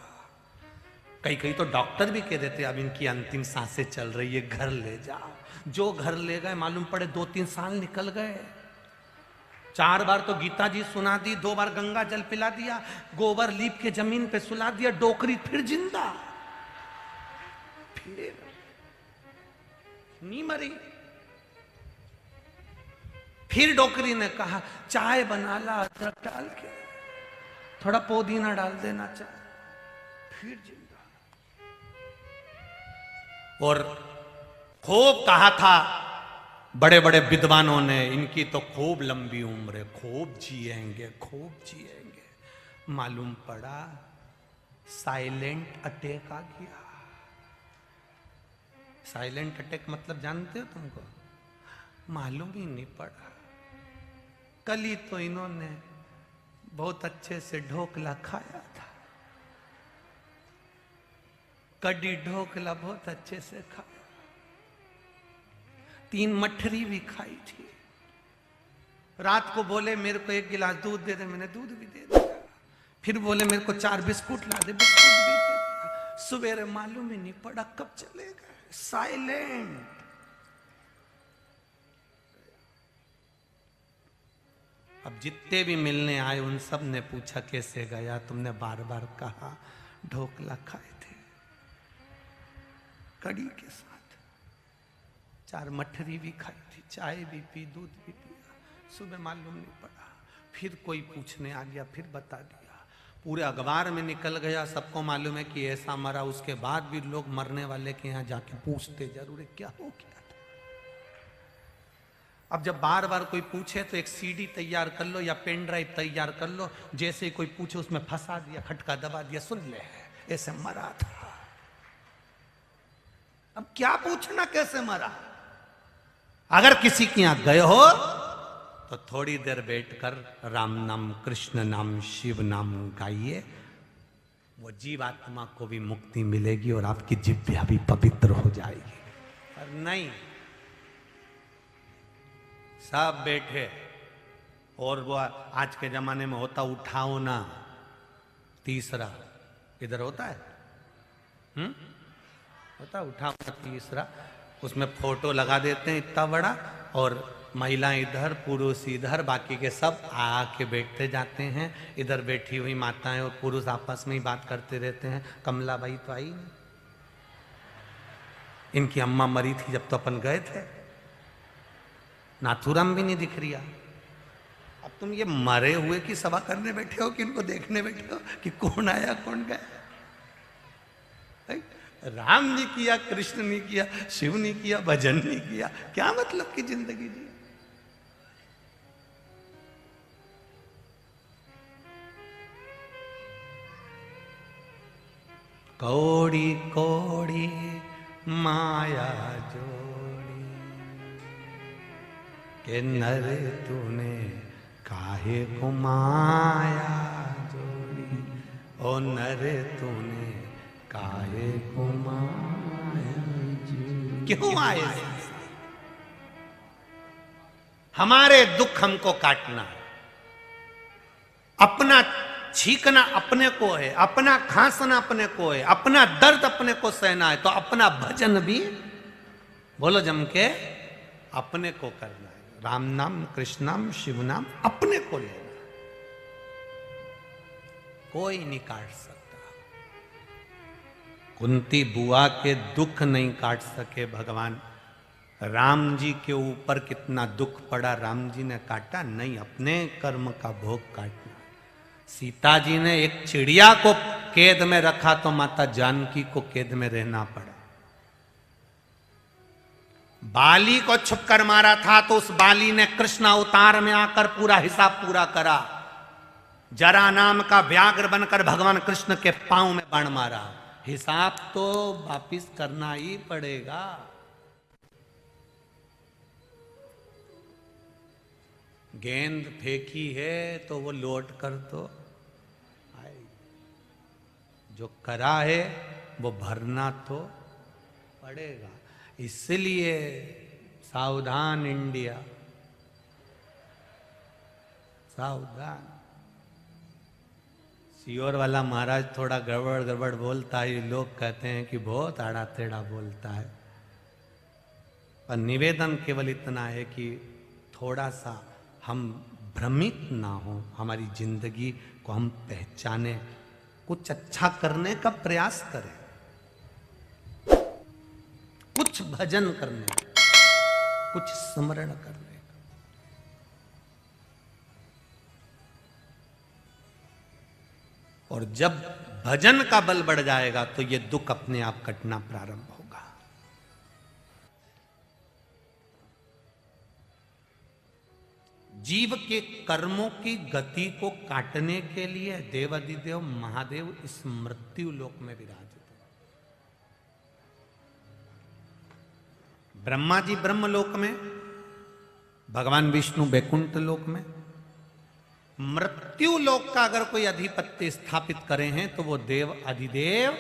कई तो डॉक्टर भी कह देते अब इनकी अंतिम सांसें चल रही है, घर ले जाओ। जो घर ले गए मालूम पड़े 2-3 साल निकल गए। 4 बार तो गीता जी सुना दी, 2 बार गंगा जल पिला दिया, गोबर लीप के जमीन पे सुला दिया, डोकरी फिर जिंदा, फिर नहीं मरी। फिर डोकरी ने कहा चाय बना ला अदरक डाल के, थोड़ा पुदीना डाल देना चाय, फिर जिंदा। और खूब कहा था बड़े बड़े विद्वानों ने इनकी तो खूब लंबी उम्र है, खूब जिएंगे, खूब जिएंगे। मालूम पड़ा साइलेंट अटैक आ गया। साइलेंट अटैक मतलब जानते हो तुमको? मालूम ही नहीं पड़ा। कल ही तो इन्होंने बहुत अच्छे से ढोकला खाया था, कड़ी ढोकला बहुत अच्छे से खाया, 3 मठरी भी खाई थी। रात को बोले मेरे को 1 गिलास दूध दे दे, मैंने दूध भी दे दिया। फिर बोले मेरे को 4 बिस्कुट ला दे, बिस्कुट भी दे दिया। सवेरे मालूम ही नहीं पड़ा कब चले गए। साइलेंट। अब जितने भी मिलने आए उन सब ने पूछा कैसे गया, तुमने बार बार कहा ढोकला खाए थे कड़ी के साथ, 4 मठरी भी खाई थी, चाय भी पी, दूध भी पिया, सुबह मालूम नहीं पड़ा। फिर कोई पूछने आ गया, फिर बता दिया, पूरे अखबार में निकल गया, सबको मालूम है कि ऐसा मरा। उसके बाद भी लोग मरने वाले के यहाँ जाके पूछते जरूर है क्या हो गया था। अब जब बार बार कोई पूछे तो एक सीडी तैयार कर लो या पेन ड्राइव तैयार कर लो, जैसे कोई पूछे उसमें फंसा दिया, खटका दबा दिया, सुन ले ऐसे मरा था। अब क्या पूछना कैसे मरा। अगर किसी के यहां गए हो तो थोड़ी देर बैठकर राम नाम, कृष्ण नाम, शिव नाम गाइए, वो जीवात्मा को भी मुक्ति मिलेगी और आपकी जिह्वा भी पवित्र हो जाएगी। पर नहीं, सब बैठे, और वो आज के जमाने में होता उठाओ ना तीसरा, इधर होता है होता उठाओ ना तीसरा, उसमें फोटो लगा देते हैं इतना बड़ा, और महिलाएं इधर पुरुष इधर, बाकी के सब आके बैठते जाते हैं। इधर बैठी हुई माताएं और पुरुष आपस में ही बात करते रहते हैं। कमलाबाई तो आई नहीं, इनकी अम्मा मरी थी जब तो अपन गए थे। नाथूराम भी नहीं दिख रिया। अब तुम ये मरे हुए की सभा करने बैठे हो कि इनको देखने बैठे हो कि कौन आया कौन गया? राम ने किया, कृष्ण ने किया, शिव ने किया, भजन ने किया, क्या मतलब की जिंदगी जी? कौड़ी कौड़ी माया जोड़ी के नर तूने काहे को माया जोड़ी, ओ नर तूने काहे को माया जोड़ी। क्यों आए? हमारे दुख हमको काटना है, अपना छींकना अपने को है, अपना खांसना अपने को है, अपना दर्द अपने को सहना है, तो अपना भजन भी बोलो जम के अपने को करना है। राम नाम, कृष्ण नाम, शिव नाम अपने को लेना, कोई नहीं काट सकता। कुंती बुआ के दुख नहीं काट सके भगवान। राम जी के ऊपर कितना दुख पड़ा, राम जी ने काटा नहीं, अपने कर्म का भोग काटना। सीता जी ने एक चिड़िया को कैद में रखा तो माता जानकी को कैद में रहना पड़ा। बाली को छुप कर मारा था तो उस बाली ने कृष्ण अवतार में आकर पूरा हिसाब पूरा करा। जरा नाम का व्याघ्र बनकर भगवान कृष्ण के पांव में बाण मारा। हिसाब तो वापिस करना ही पड़ेगा। गेंद फेंकी है तो वो लौट कर तो आए, जो करा है वो भरना तो पड़ेगा। इसलिए सावधान इंडिया, सावधान। सीहोर वाला महाराज थोड़ा गड़बड़ गड़बड़ बोलता है, लोग कहते हैं कि बहुत आड़ा टेढ़ा बोलता है, पर निवेदन केवल इतना है कि थोड़ा सा हम भ्रमित ना हो, हमारी जिंदगी को हम पहचाने, कुछ अच्छा करने का प्रयास करें, कुछ भजन करने का, कुछ स्मरण करने का। और जब भजन का बल बढ़ जाएगा तो ये दुख अपने आप कटना प्रारंभ होगा। जीव के कर्मों की गति को काटने के लिए देवाधिदेव महादेव इस मृत्यु लोक में विराजित है। ब्रह्मा जी ब्रह्मलोक में, भगवान विष्णु बैकुंठ लोक में। मृत्यु लोक का अगर कोई अधिपत्य स्थापित करे हैं तो वो देव अधिदेव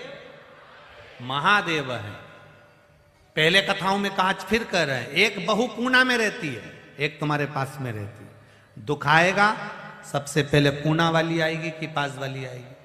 महादेव है। पहले कथाओं में कहा, फिर कह रहे हैं, एक बहू पूना में रहती है, एक तुम्हारे पास में रहती है। दुख आएगा सबसे पहले पूना वाली आएगी कि पास वाली आएगी?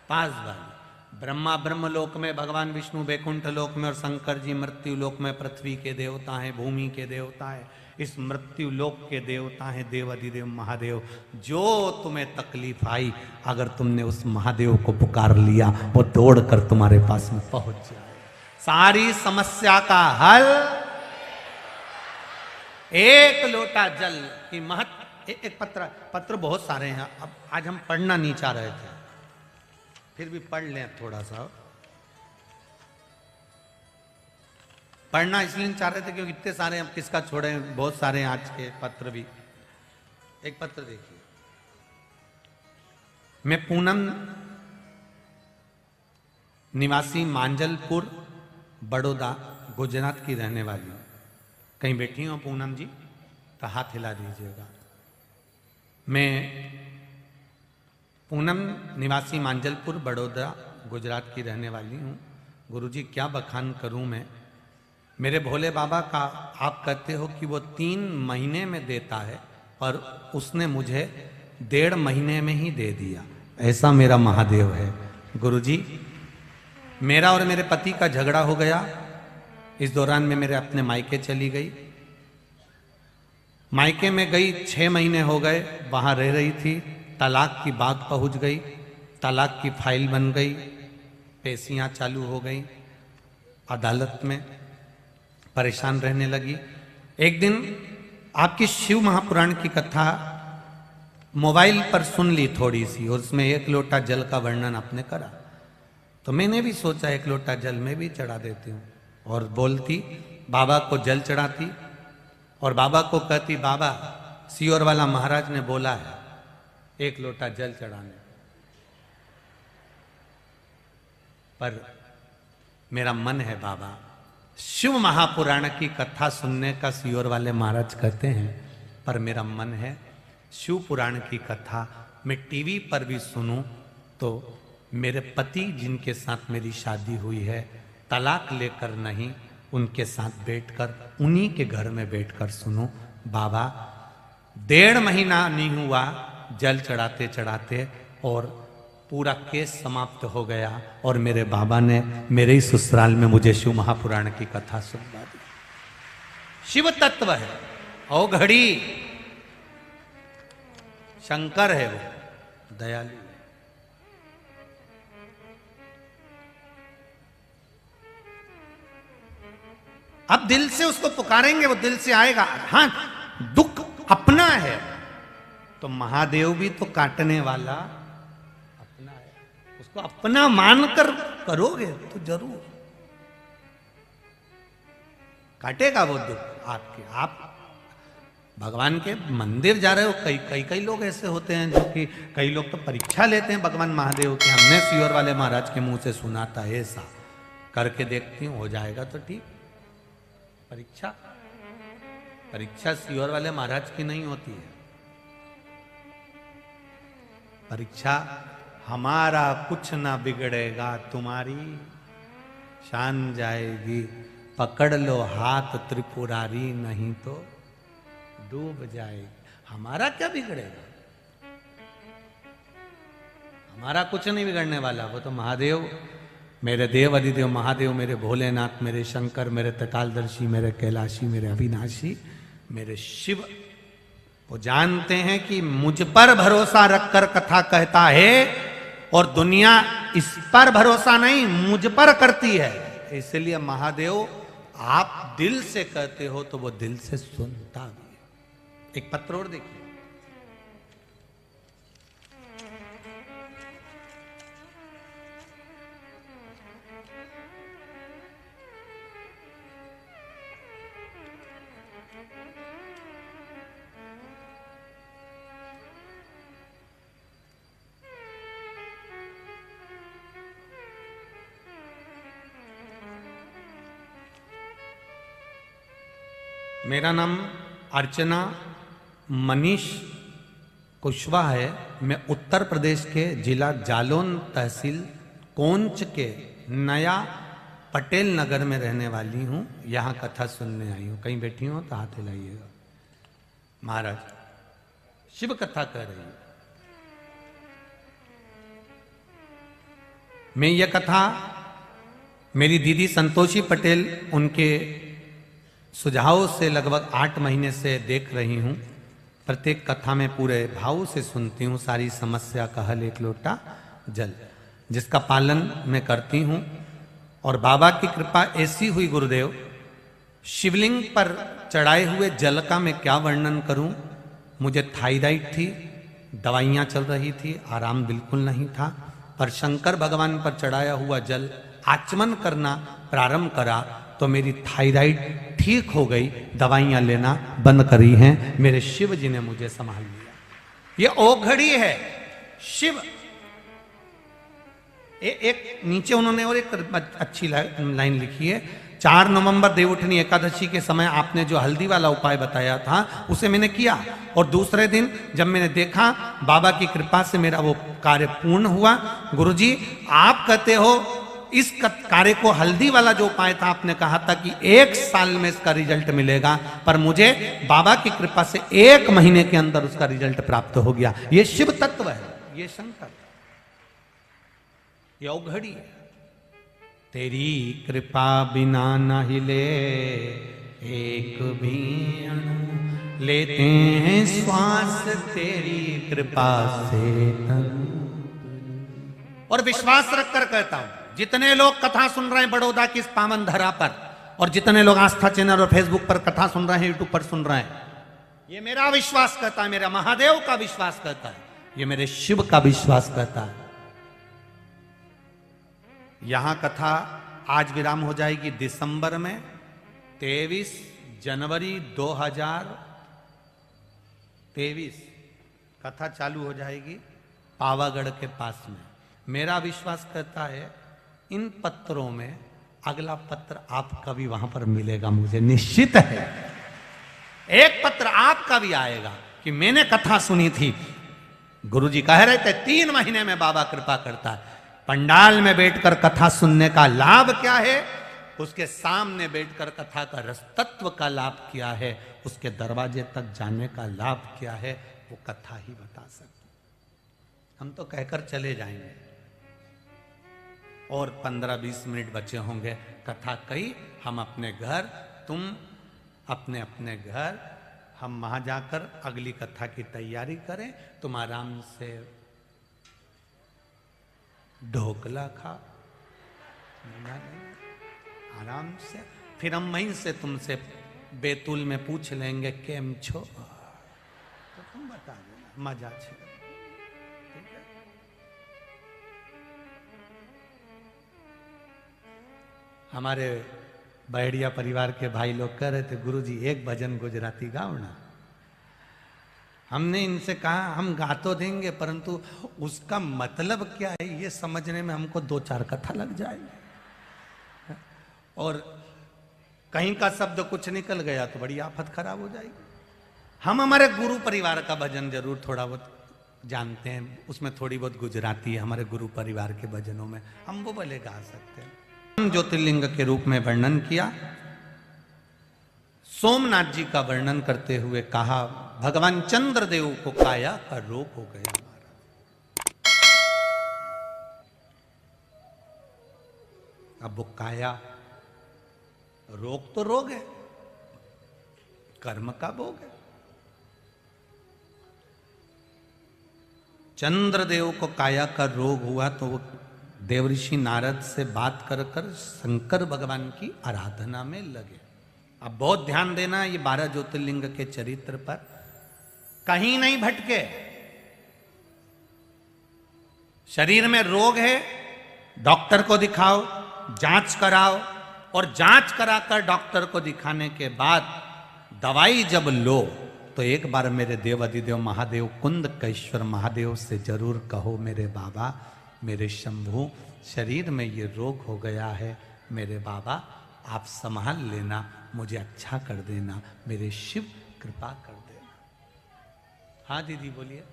पास वाली। ब्रह्मा ब्रह्मलोक में, भगवान विष्णु बैकुंठ लोक में और शंकर जी मृत्यु लोक में पृथ्वी के देवता हैं, भूमि के देवता हैं। इस मृत्यु लोक के देवता हैं देवाधिदेव महादेव। जो तुम्हें तकलीफ आई, अगर तुमने उस महादेव को पुकार लिया, वो दौड़कर तुम्हारे पास में पहुंच जाए। सारी समस्या का हल एक लोटा जल की महत्व। एक पत्र बहुत सारे हैं, अब आज हम पढ़ना नहीं चाह रहे थे, फिर भी पढ़ लें थोड़ा सा। पढ़ना इसलिए नहीं चाह रहे थे क्योंकि इतने सारे हम किसका छोड़े, बहुत सारे हैं आज के पत्र भी। एक पत्र देखिए। मैं पूनम निवासी मांजलपुर बड़ौदा गुजरात की रहने वाली हूं। कहीं बैठी हो पूनम जी तो हाथ हिला दीजिएगा। मैं पूनम निवासी मांजलपुर बड़ौदा गुजरात की रहने वाली हूँ। गुरुजी क्या बखान करूँ मैं। मेरे भोले बाबा का आप कहते हो कि वो 3 महीने में देता है, पर उसने मुझे 1.5 महीने में ही दे दिया। ऐसा मेरा महादेव है। गुरुजी, मेरा और मेरे पति का झगड़ा हो गया। इस दौरान में मेरे अपने मायके चली गई। मायके में गई, 6 महीने हो गए, वहां रह रही थी। तलाक की बात पहुंच गई, तलाक की फाइल बन गई, पेशियां चालू हो गई अदालत में। परेशान रहने लगी। एक दिन आपकी शिव महापुराण की कथा मोबाइल पर सुन ली थोड़ी सी, और उसमें 1 लोटा जल का वर्णन आपने करा। तो मैंने भी सोचा 1 लोटा जल मैं भी चढ़ा देती हूँ, और बोलती, बाबा को जल चढ़ाती और बाबा को कहती, बाबा सियोर वाला महाराज ने बोला है 1 लोटा जल चढ़ाने। पर मेरा मन है बाबा, शिव महापुराण की कथा सुनने का सियोर वाले महाराज कहते हैं, पर मेरा मन है शिव पुराण की कथा मैं टीवी पर भी सुनूं तो मेरे पति जिनके साथ मेरी शादी हुई है, तलाक लेकर नहीं, उनके साथ बैठकर उन्हीं के घर में बैठकर सुनूं। बाबा 1.5 महीना नहीं हुआ जल चढ़ाते चढ़ाते, और पूरा केस समाप्त हो गया, और मेरे बाबा ने मेरे ही ससुराल में मुझे शिव महापुराण की कथा सुनवा दी। शिव तत्व है, ओ घड़ी शंकर है, वो दयालु है। अब दिल से उसको पुकारेंगे, वो दिल से आएगा। हाँ, दुख अपना है तो महादेव भी तो काटने वाला अपना है, उसको अपना मानकर करोगे तो जरूर काटेगा वो दुख आपके। आप भगवान के मंदिर जा रहे हो, कई लोग ऐसे होते हैं जो कि कई लोग तो परीक्षा लेते हैं भगवान महादेव की। हमने सियोर वाले महाराज के मुंह से सुना था, ऐसा करके देखती हूँ हो जाएगा तो ठीक। परीक्षा सियोर वाले महाराज की नहीं होती है। परीक्षा हमारा कुछ ना बिगड़ेगा, तुम्हारी शान जाएगी, पकड़ लो हाथ त्रिपुरारी, नहीं तो डूब जाएगी। हमारा क्या बिगड़ेगा, हमारा कुछ नहीं बिगड़ने वाला। वो तो महादेव, मेरे देव अधिदेव महादेव, मेरे भोलेनाथ, मेरे शंकर, मेरे तकालदर्शी, मेरे कैलाशी, मेरे अविनाशी, मेरे शिव, वो जानते हैं कि मुझ पर भरोसा रखकर कथा कहता है, और दुनिया इस पर भरोसा नहीं मुझ पर करती है। इसलिए महादेव आप दिल से कहते हो तो वो दिल से सुनता भी है। एक पत्र और देखिए, मेरा नाम अर्चना मनीष कुशवाहा है। मैं उत्तर प्रदेश के जिला जालौन तहसील कोंच के नया पटेल नगर में रहने वाली हूँ। यहाँ कथा सुनने आई हूँ। कहीं बैठी हो तो हाथ हिलाइएगा। महाराज शिव कथा कह रही हूँ। मैं यह कथा मेरी दीदी संतोषी पटेल उनके सुझाव से लगभग 8 महीने से देख रही हूँ। प्रत्येक कथा में पूरे भाव से सुनती हूँ। सारी समस्या का हल 1 लोटा जल, जिसका पालन मैं करती हूँ। और बाबा की कृपा ऐसी हुई गुरुदेव, शिवलिंग पर चढ़ाए हुए जल का मैं क्या वर्णन करूँ। मुझे थायराइड थी, दवाइयाँ चल रही थी, आराम बिल्कुल नहीं था। पर शंकर भगवान पर चढ़ाया हुआ जल आचमन करना प्रारंभ करा तो मेरी थायराइड ठीक हो गई। दवाइयां लेना बंद करी हैं। मेरे शिव जी ने मुझे संभाल लिया। ये ओघड़ी है शिव। एक नीचे उन्होंने और एक अच्छी लाइन लिखी है, 4 नवंबर देवउठनी एकादशी के समय आपने जो हल्दी वाला उपाय बताया था उसे मैंने किया, और दूसरे दिन जब मैंने देखा बाबा की कृपा से मेरा वो कार्य पूर्ण हुआ। गुरुजी आप कहते हो इस कार्य को, हल्दी वाला जो उपाय था आपने कहा था कि 1 साल में इसका रिजल्ट मिलेगा, पर मुझे बाबा की कृपा से 1 महीने के अंदर उसका रिजल्ट प्राप्त हो गया। ये शिव तत्व है, ये शंकर, ये अवघड़ी है। तेरी कृपा बिना न हिले एक भी अणु, लेते हैं श्वास तेरी कृपा से तनु। और विश्वास रखकर कहता हूं, जितने लोग कथा सुन रहे हैं बड़ौदा की इस पावन धरा पर, और जितने लोग आस्था चैनल और फेसबुक पर कथा सुन रहे हैं, यूट्यूब पर सुन रहे हैं, ये मेरा विश्वास कहता है, मेरा महादेव का विश्वास कहता है, ये मेरे शिव का विश्वास कहता है। यहां कथा आज विराम हो जाएगी दिसंबर में, 23 जनवरी 2023 कथा चालू हो जाएगी पावागढ़ के पास में। मेरा विश्वास कहता है इन पत्रों में अगला पत्र आपका भी वहां पर मिलेगा, मुझे निश्चित है। एक पत्र आपका भी आएगा कि मैंने कथा सुनी थी, गुरुजी कह रहे थे 3 महीने में बाबा कृपा करता है। पंडाल में बैठकर कथा सुनने का लाभ क्या है, उसके सामने बैठकर कथा का रसतत्व का लाभ क्या है, उसके दरवाजे तक जाने का लाभ क्या है, वो कथा ही बता सकती। हम तो कहकर चले जाएंगे और 15-20 मिनट बचे होंगे, कथा कही, हम अपने घर, तुम अपने अपने घर, हम वहां जाकर अगली कथा की तैयारी करें। तुम आराम से ढोकला खा, आराम से, फिर हम वहीं से तुमसे बैतूल में पूछ लेंगे केम छो, तो तुम बता देना, मजा छे। ठीक है, हमारे बहेड़िया परिवार के भाई लोग कह रहे थे गुरुजी एक भजन गुजराती गाओ ना। हमने इनसे कहा हम गा तो देंगे, परंतु उसका मतलब क्या है ये समझने में हमको 2-4 कथा लग जाएगी, और कहीं का शब्द कुछ निकल गया तो बड़ी आफत खराब हो जाएगी। हम हमारे गुरु परिवार का भजन जरूर थोड़ा बहुत जानते हैं, उसमें थोड़ी बहुत गुजराती है हमारे गुरु परिवार के भजनों में, हम वो भले गा सकते हैं। ज्योतिर्लिंग के रूप में वर्णन किया, सोमनाथ जी का वर्णन करते हुए कहा भगवान चंद्रदेव को काया का रोग हो गया। अब वो काया, रोग तो रोग है, कर्म का भोग है। चंद्रदेव को काया का रोग हुआ तो वो देवऋषि नारद से बात कर कर शंकर भगवान की आराधना में लगे। अब बहुत ध्यान देना ये 12 ज्योतिर्लिंग के चरित्र पर, कहीं नहीं भटके। शरीर में रोग है, डॉक्टर को दिखाओ, जांच कराओ, और जांच कराकर डॉक्टर को दिखाने के बाद दवाई जब लो तो एक बार मेरे देव अधिदेव महादेव कुंदकेश्वर महादेव से जरूर कहो मेरे बाबा, मेरे शंभु शरीर में ये रोग हो गया है, मेरे बाबा आप संभाल लेना, मुझे अच्छा कर देना, मेरे शिव कृपा कर देना। हाँ दीदी बोलिए।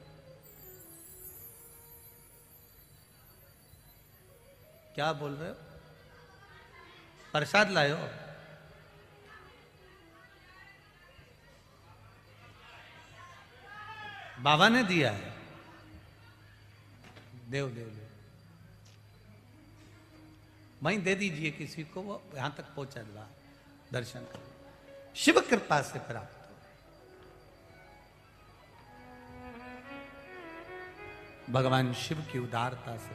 क्या बोल रहे हो? प्रसाद लाए हो? बाबा ने दिया है, देव देव देव वहीं दे दीजिए किसी को, वो यहां तक पहुंचा रहा दर्शन कर, शिव कृपा से प्राप्त हो। भगवान शिव की उदारता से।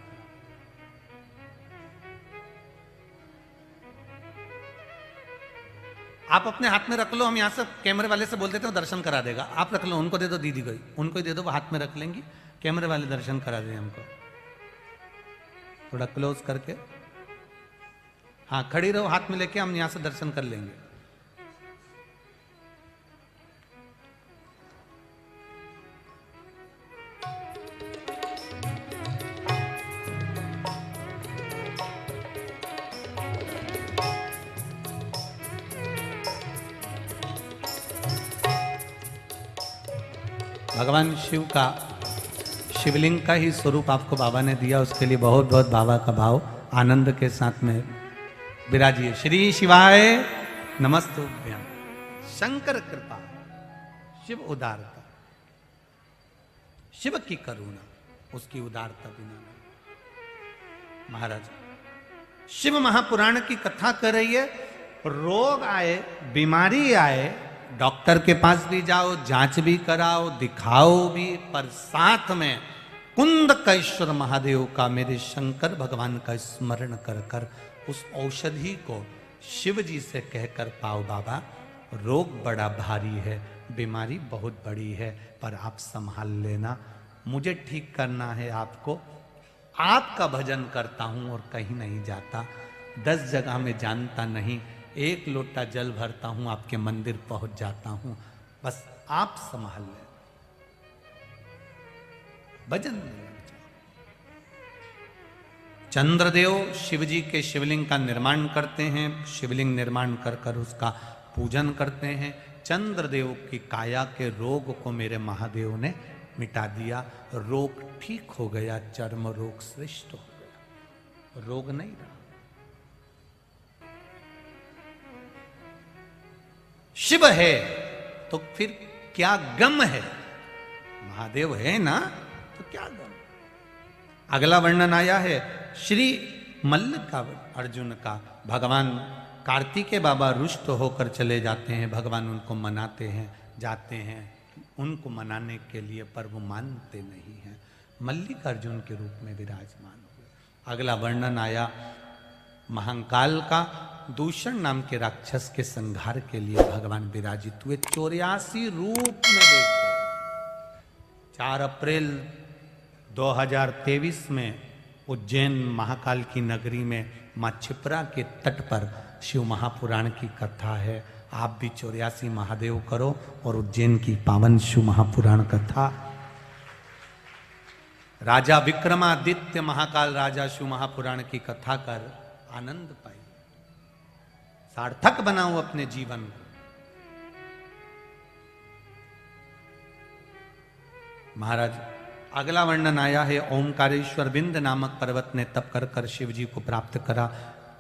आप अपने हाथ में रख लो, हम यहां से कैमरे वाले से बोल देते हैं दर्शन करा देगा। आप रख लो, उनको दे दो, दीदी को उनको ही दे दो, वो हाथ में रख लेंगी, कैमरे वाले दर्शन करा दें हमको। थोड़ा क्लोज करके, हाँ खड़ी रहो, हाथ में लेके हम यहां से दर्शन कर लेंगे। भगवान शिव का शिवलिंग का ही स्वरूप आपको बाबा ने दिया, उसके लिए बहुत बहुत बाबा का भाव आनंद के साथ में विराजिए। श्री शिवाय नमस्तुभ्यं। शंकर कृपा, शिव उदारता, शिव की करुणा, उसकी उदारता बिना नहीं। महाराज शिव महापुराण की कथा कर रही है। रोग आए, बीमारी आए, डॉक्टर के पास भी जाओ, जांच भी कराओ, दिखाओ भी, पर साथ में कुंदकेश्वर महादेव का, मेरे शंकर भगवान का स्मरण कर कर उस औषधि को शिव जी से कहकर पाओ बाबा रोग बड़ा भारी है, बीमारी बहुत बड़ी है, पर आप संभाल लेना, मुझे ठीक करना है आपको, आपका भजन करता हूं और कहीं नहीं जाता, 10 जगह में जानता नहीं, 1 लोटा जल भरता हूं, आपके मंदिर पहुंच जाता हूं, बस आप संभाल लें, भजन में लग जाओ। चंद्रदेव शिव जी के शिवलिंग का निर्माण करते हैं, शिवलिंग निर्माण कर कर उसका पूजन करते हैं। चंद्रदेव की काया के रोग को मेरे महादेव ने मिटा दिया, रोग ठीक हो गया, चर्म रोग श्रेष्ठ हो गया, रोग नहीं रहा। शिव है तो फिर क्या गम है, महादेव है ना तो क्या गम। अगला वर्णन आया है श्री मल्ल का, अर्जुन का। भगवान कार्तिकेय बाबा रुष्ट होकर चले जाते हैं, भगवान उनको मनाते हैं, जाते हैं उनको मनाने के लिए, पर वो मानते नहीं हैं, मल्लिकार्जुन के रूप में विराजमान हुए। अगला वर्णन आया महाकाल का, दूषण नाम के राक्षस के संहार के लिए भगवान विराजित हुए, 84 रूप में देखे। 4 अप्रैल 2023 में उज्जैन महाकाल की नगरी में माँ क्षिप्रा के तट पर शिव महापुराण की कथा है। आप भी 84 महादेव करो और उज्जैन की पावन शिव महापुराण कथा। राजा विक्रमादित्य महाकाल राजा शिव महापुराण की कथा कर आनंद पाइए, सार्थक बनाओ अपने जीवन को। महाराज अगला वर्णन आया है, ओमकारेश्वर बिंद नामक पर्वत ने तप कर कर शिव जी को प्राप्त करा।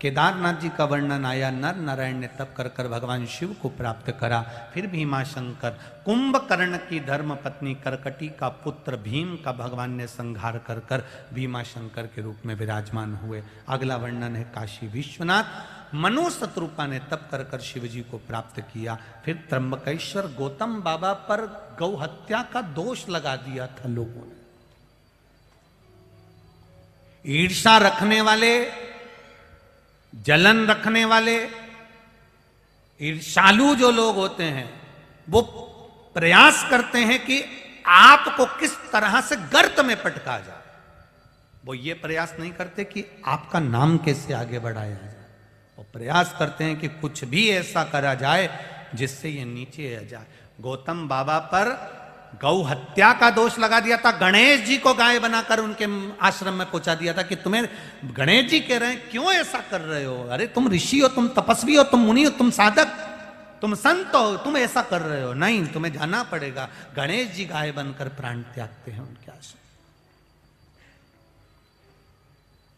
केदारनाथ जी का वर्णन आया, नर नारायण ने तप कर कर भगवान शिव को प्राप्त करा। फिर भीमाशंकर, कुंभकर्ण की धर्म पत्नी करकटी का पुत्र भीम का भगवान ने संहार कर कर भीमाशंकर के रूप में विराजमान हुए। अगला वर्णन है काशी विश्वनाथ, मनु शत्रुपा ने तप कर कर शिव जी को प्राप्त किया। फिर त्र्यंबकेश्वर गौतम बाबा पर गौ हत्या का दोष लगा दिया था लोगों ने। ईर्ष्या रखने वाले, जलन रखने वाले, ईर्ष्यालु जो लोग होते हैं वो प्रयास करते हैं कि आपको किस तरह से गर्त में पटका जाए। वो ये प्रयास नहीं करते कि आपका नाम कैसे आगे बढ़ाया जाए, वो प्रयास करते हैं कि कुछ भी ऐसा करा जाए जिससे ये नीचे आ जाए। गौतम बाबा पर गौ हत्या का दोष लगा दिया था, गणेश जी को गाय बनाकर उनके आश्रम में पहुंचा दिया था कि तुम्हें गणेश जी कह रहे हैं क्यों ऐसा कर रहे हो, अरे तुम ऋषि हो, तुम तपस्वी हो, तुम मुनि हो, तुम साधक, तुम संत हो, तुम ऐसा कर रहे हो, नहीं तुम्हें जाना पड़ेगा। गणेश जी गाय बनकर प्राण त्यागते हैं उनके आश्रम।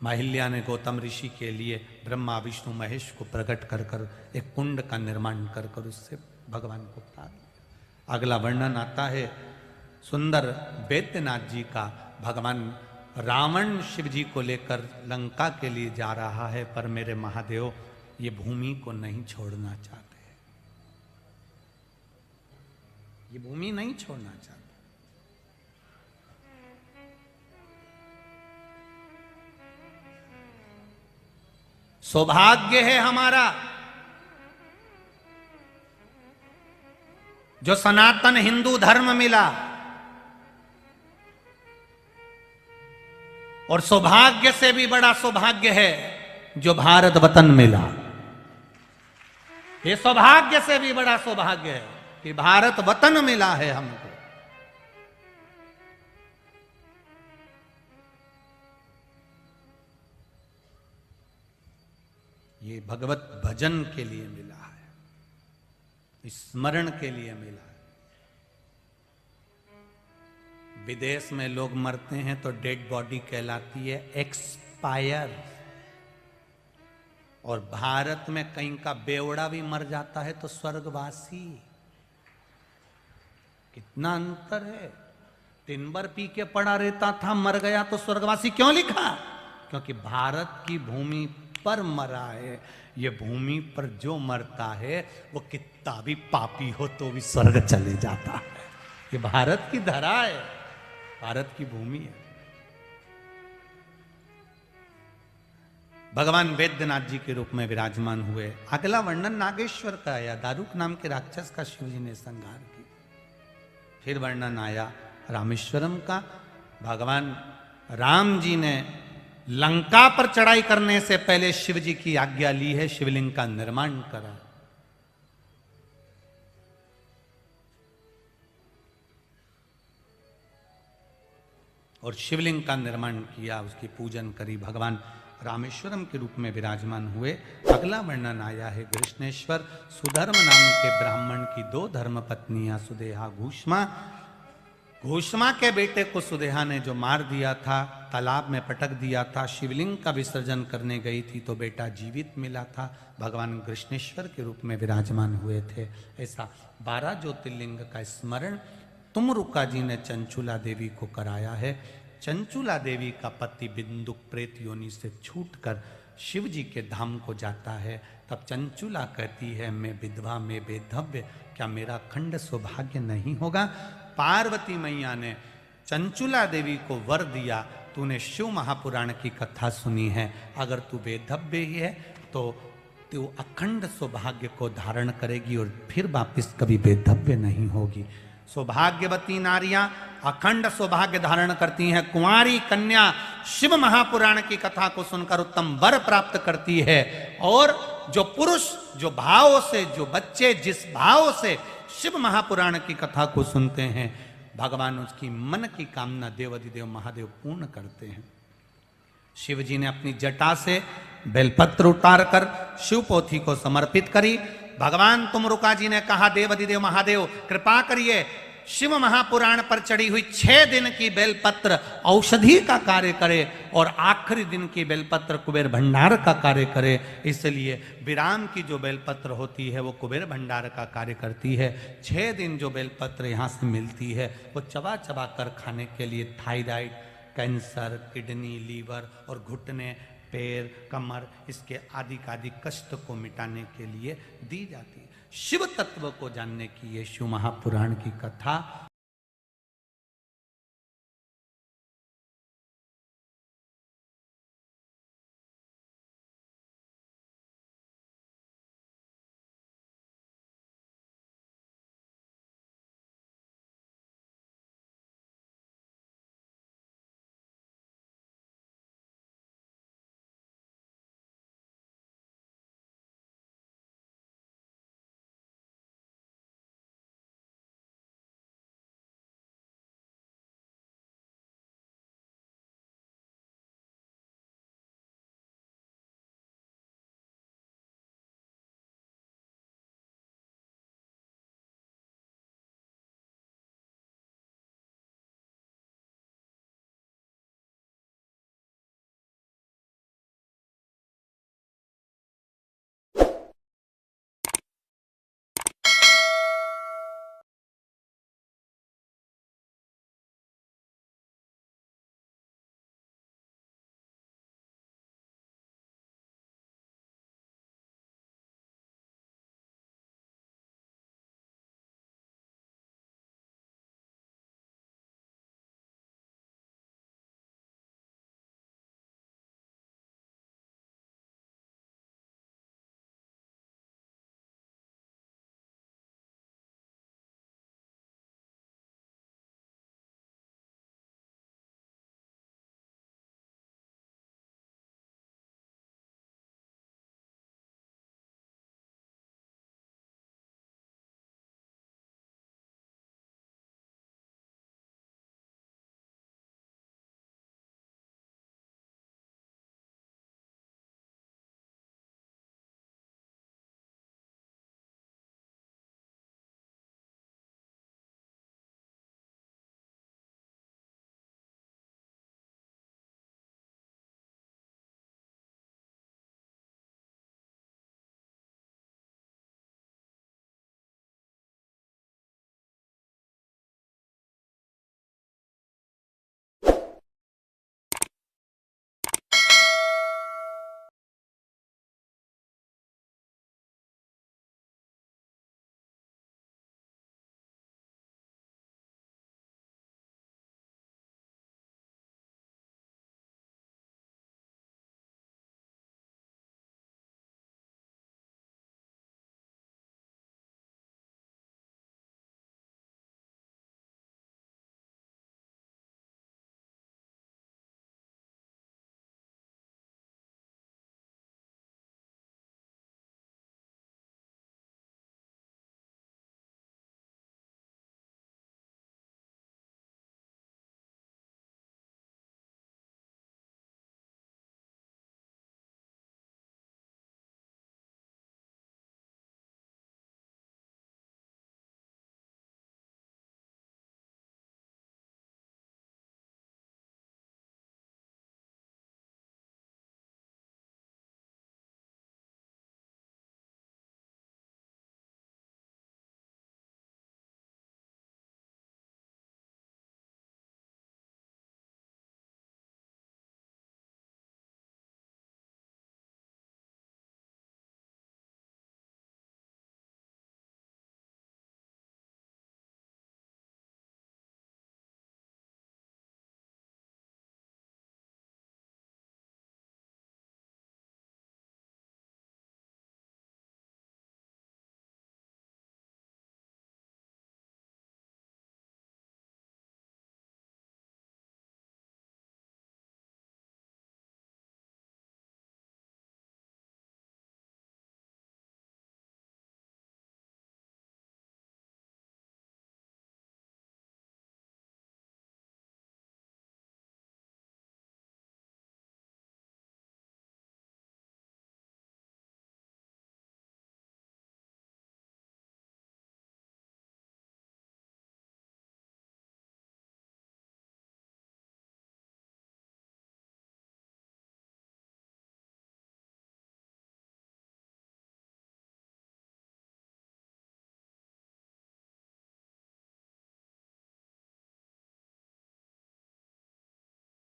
माहिल्या ने गौतम ऋषि के लिए ब्रह्मा विष्णु महेश को प्रकट कर कर एक कुंड का निर्माण कर कर उससे भगवान को प्राप्त किया। अगला वर्णन आता है सुंदर वैद्यनाथ जी का। भगवान रावण शिव जी को लेकर लंका के लिए जा रहा है, पर मेरे महादेव ये भूमि को नहीं छोड़ना चाहते, ये भूमि नहीं छोड़ना चाहते। सौभाग्य है हमारा जो सनातन हिंदू धर्म मिला, और सौभाग्य से भी बड़ा सौभाग्य है जो भारत वतन मिला। ये सौभाग्य से भी बड़ा सौभाग्य है कि भारत वतन मिला है हमको। ये भगवत भजन के लिए मिला है, स्मरण के लिए मिला है। विदेश में लोग मरते हैं तो डेड बॉडी कहलाती है एक्सपायर, और भारत में कहीं का बेवड़ा भी मर जाता है तो स्वर्गवासी। कितना अंतर है। टिंबर पी के पड़ा रहता था, मर गया तो स्वर्गवासी क्यों लिखा? क्योंकि भारत की भूमि पर मरा है। ये भूमि पर जो मरता है वो कितना भी पापी हो तो भी स्वर्ग चले जाता है। ये भारत की धरा है, भारत की भूमि है। भगवान वैद्यनाथ जी के रूप में विराजमान हुए। अगला वर्णन नागेश्वर का आया, दारुक नाम के राक्षस का शिव जी ने संहार किया। फिर वर्णन आया रामेश्वरम का। भगवान राम जी ने लंका पर चढ़ाई करने से पहले शिव जी की आज्ञा ली है, शिवलिंग का निर्माण करा। और शिवलिंग का निर्माण किया, उसकी पूजन करी। भगवान रामेश्वरम के रूप में विराजमान हुए। अगला वर्णन आया है कृष्णेश्वर। सुधर्म नाम के ब्राह्मण की 2 धर्म पत्नियां सुदेहा घूष्मा। घूष्मा के बेटे को सुदेहा ने जो मार दिया था, तालाब में पटक दिया था, शिवलिंग का विसर्जन करने गई थी तो बेटा जीवित मिला था। भगवान कृष्णेश्वर के रूप में विराजमान हुए थे। ऐसा 12 ज्योतिर्लिंग का स्मरण तुमरुका जी ने चंचुला देवी को कराया है। चंचुला देवी का पति बिंदुक प्रेत योनि से छूटकर शिव जी के धाम को जाता है। तब चंचुला कहती है, मैं विधवा, मैं बेधव्य, क्या मेरा खंड सौभाग्य नहीं होगा? पार्वती मैया ने चंचुला देवी को वर दिया, तूने शिव महापुराण की कथा सुनी है, अगर तू बेधव्य ही है तो तू अखंड सौभाग्य को धारण करेगी और फिर वापिस कभी बेधव्य नहीं होगी। सौभाग्यवती नारियां अखंड सौभाग्य धारण करती हैं। कुंवारी कन्या शिव महापुराण की कथा को सुनकर उत्तम वर प्राप्त करती है। और जो पुरुष जो भाव से, जो बच्चे जिस भाव से शिव महापुराण की कथा को सुनते हैं, भगवान उसकी मन की कामना देवाधिदेव महादेव पूर्ण करते हैं। शिव जी ने अपनी जटा से बेलपत्र उतारकर शिव पोथी को समर्पित करी। भगवान तुमरुका जी ने कहा, देवाधिदेव महादेव कृपा करिए, शिव महापुराण पर चढ़ी हुई 6 दिन की बेलपत्र औषधि का कार्य करे और आखिरी दिन की बेलपत्र कुबेर भंडार का कार्य करे। इसलिए विराम की जो बेलपत्र होती है वो कुबेर भंडार का कार्य करती है। 6 दिन जो बेलपत्र यहाँ से मिलती है वो चबा चबा कर खाने के लिए थायराइड, कैंसर, किडनी, लीवर और घुटने, पैर, कमर, इसके आदि का आदि कष्ट को मिटाने के लिए दी जाती है। शिव तत्व को जानने की ये शिव महापुराण की कथा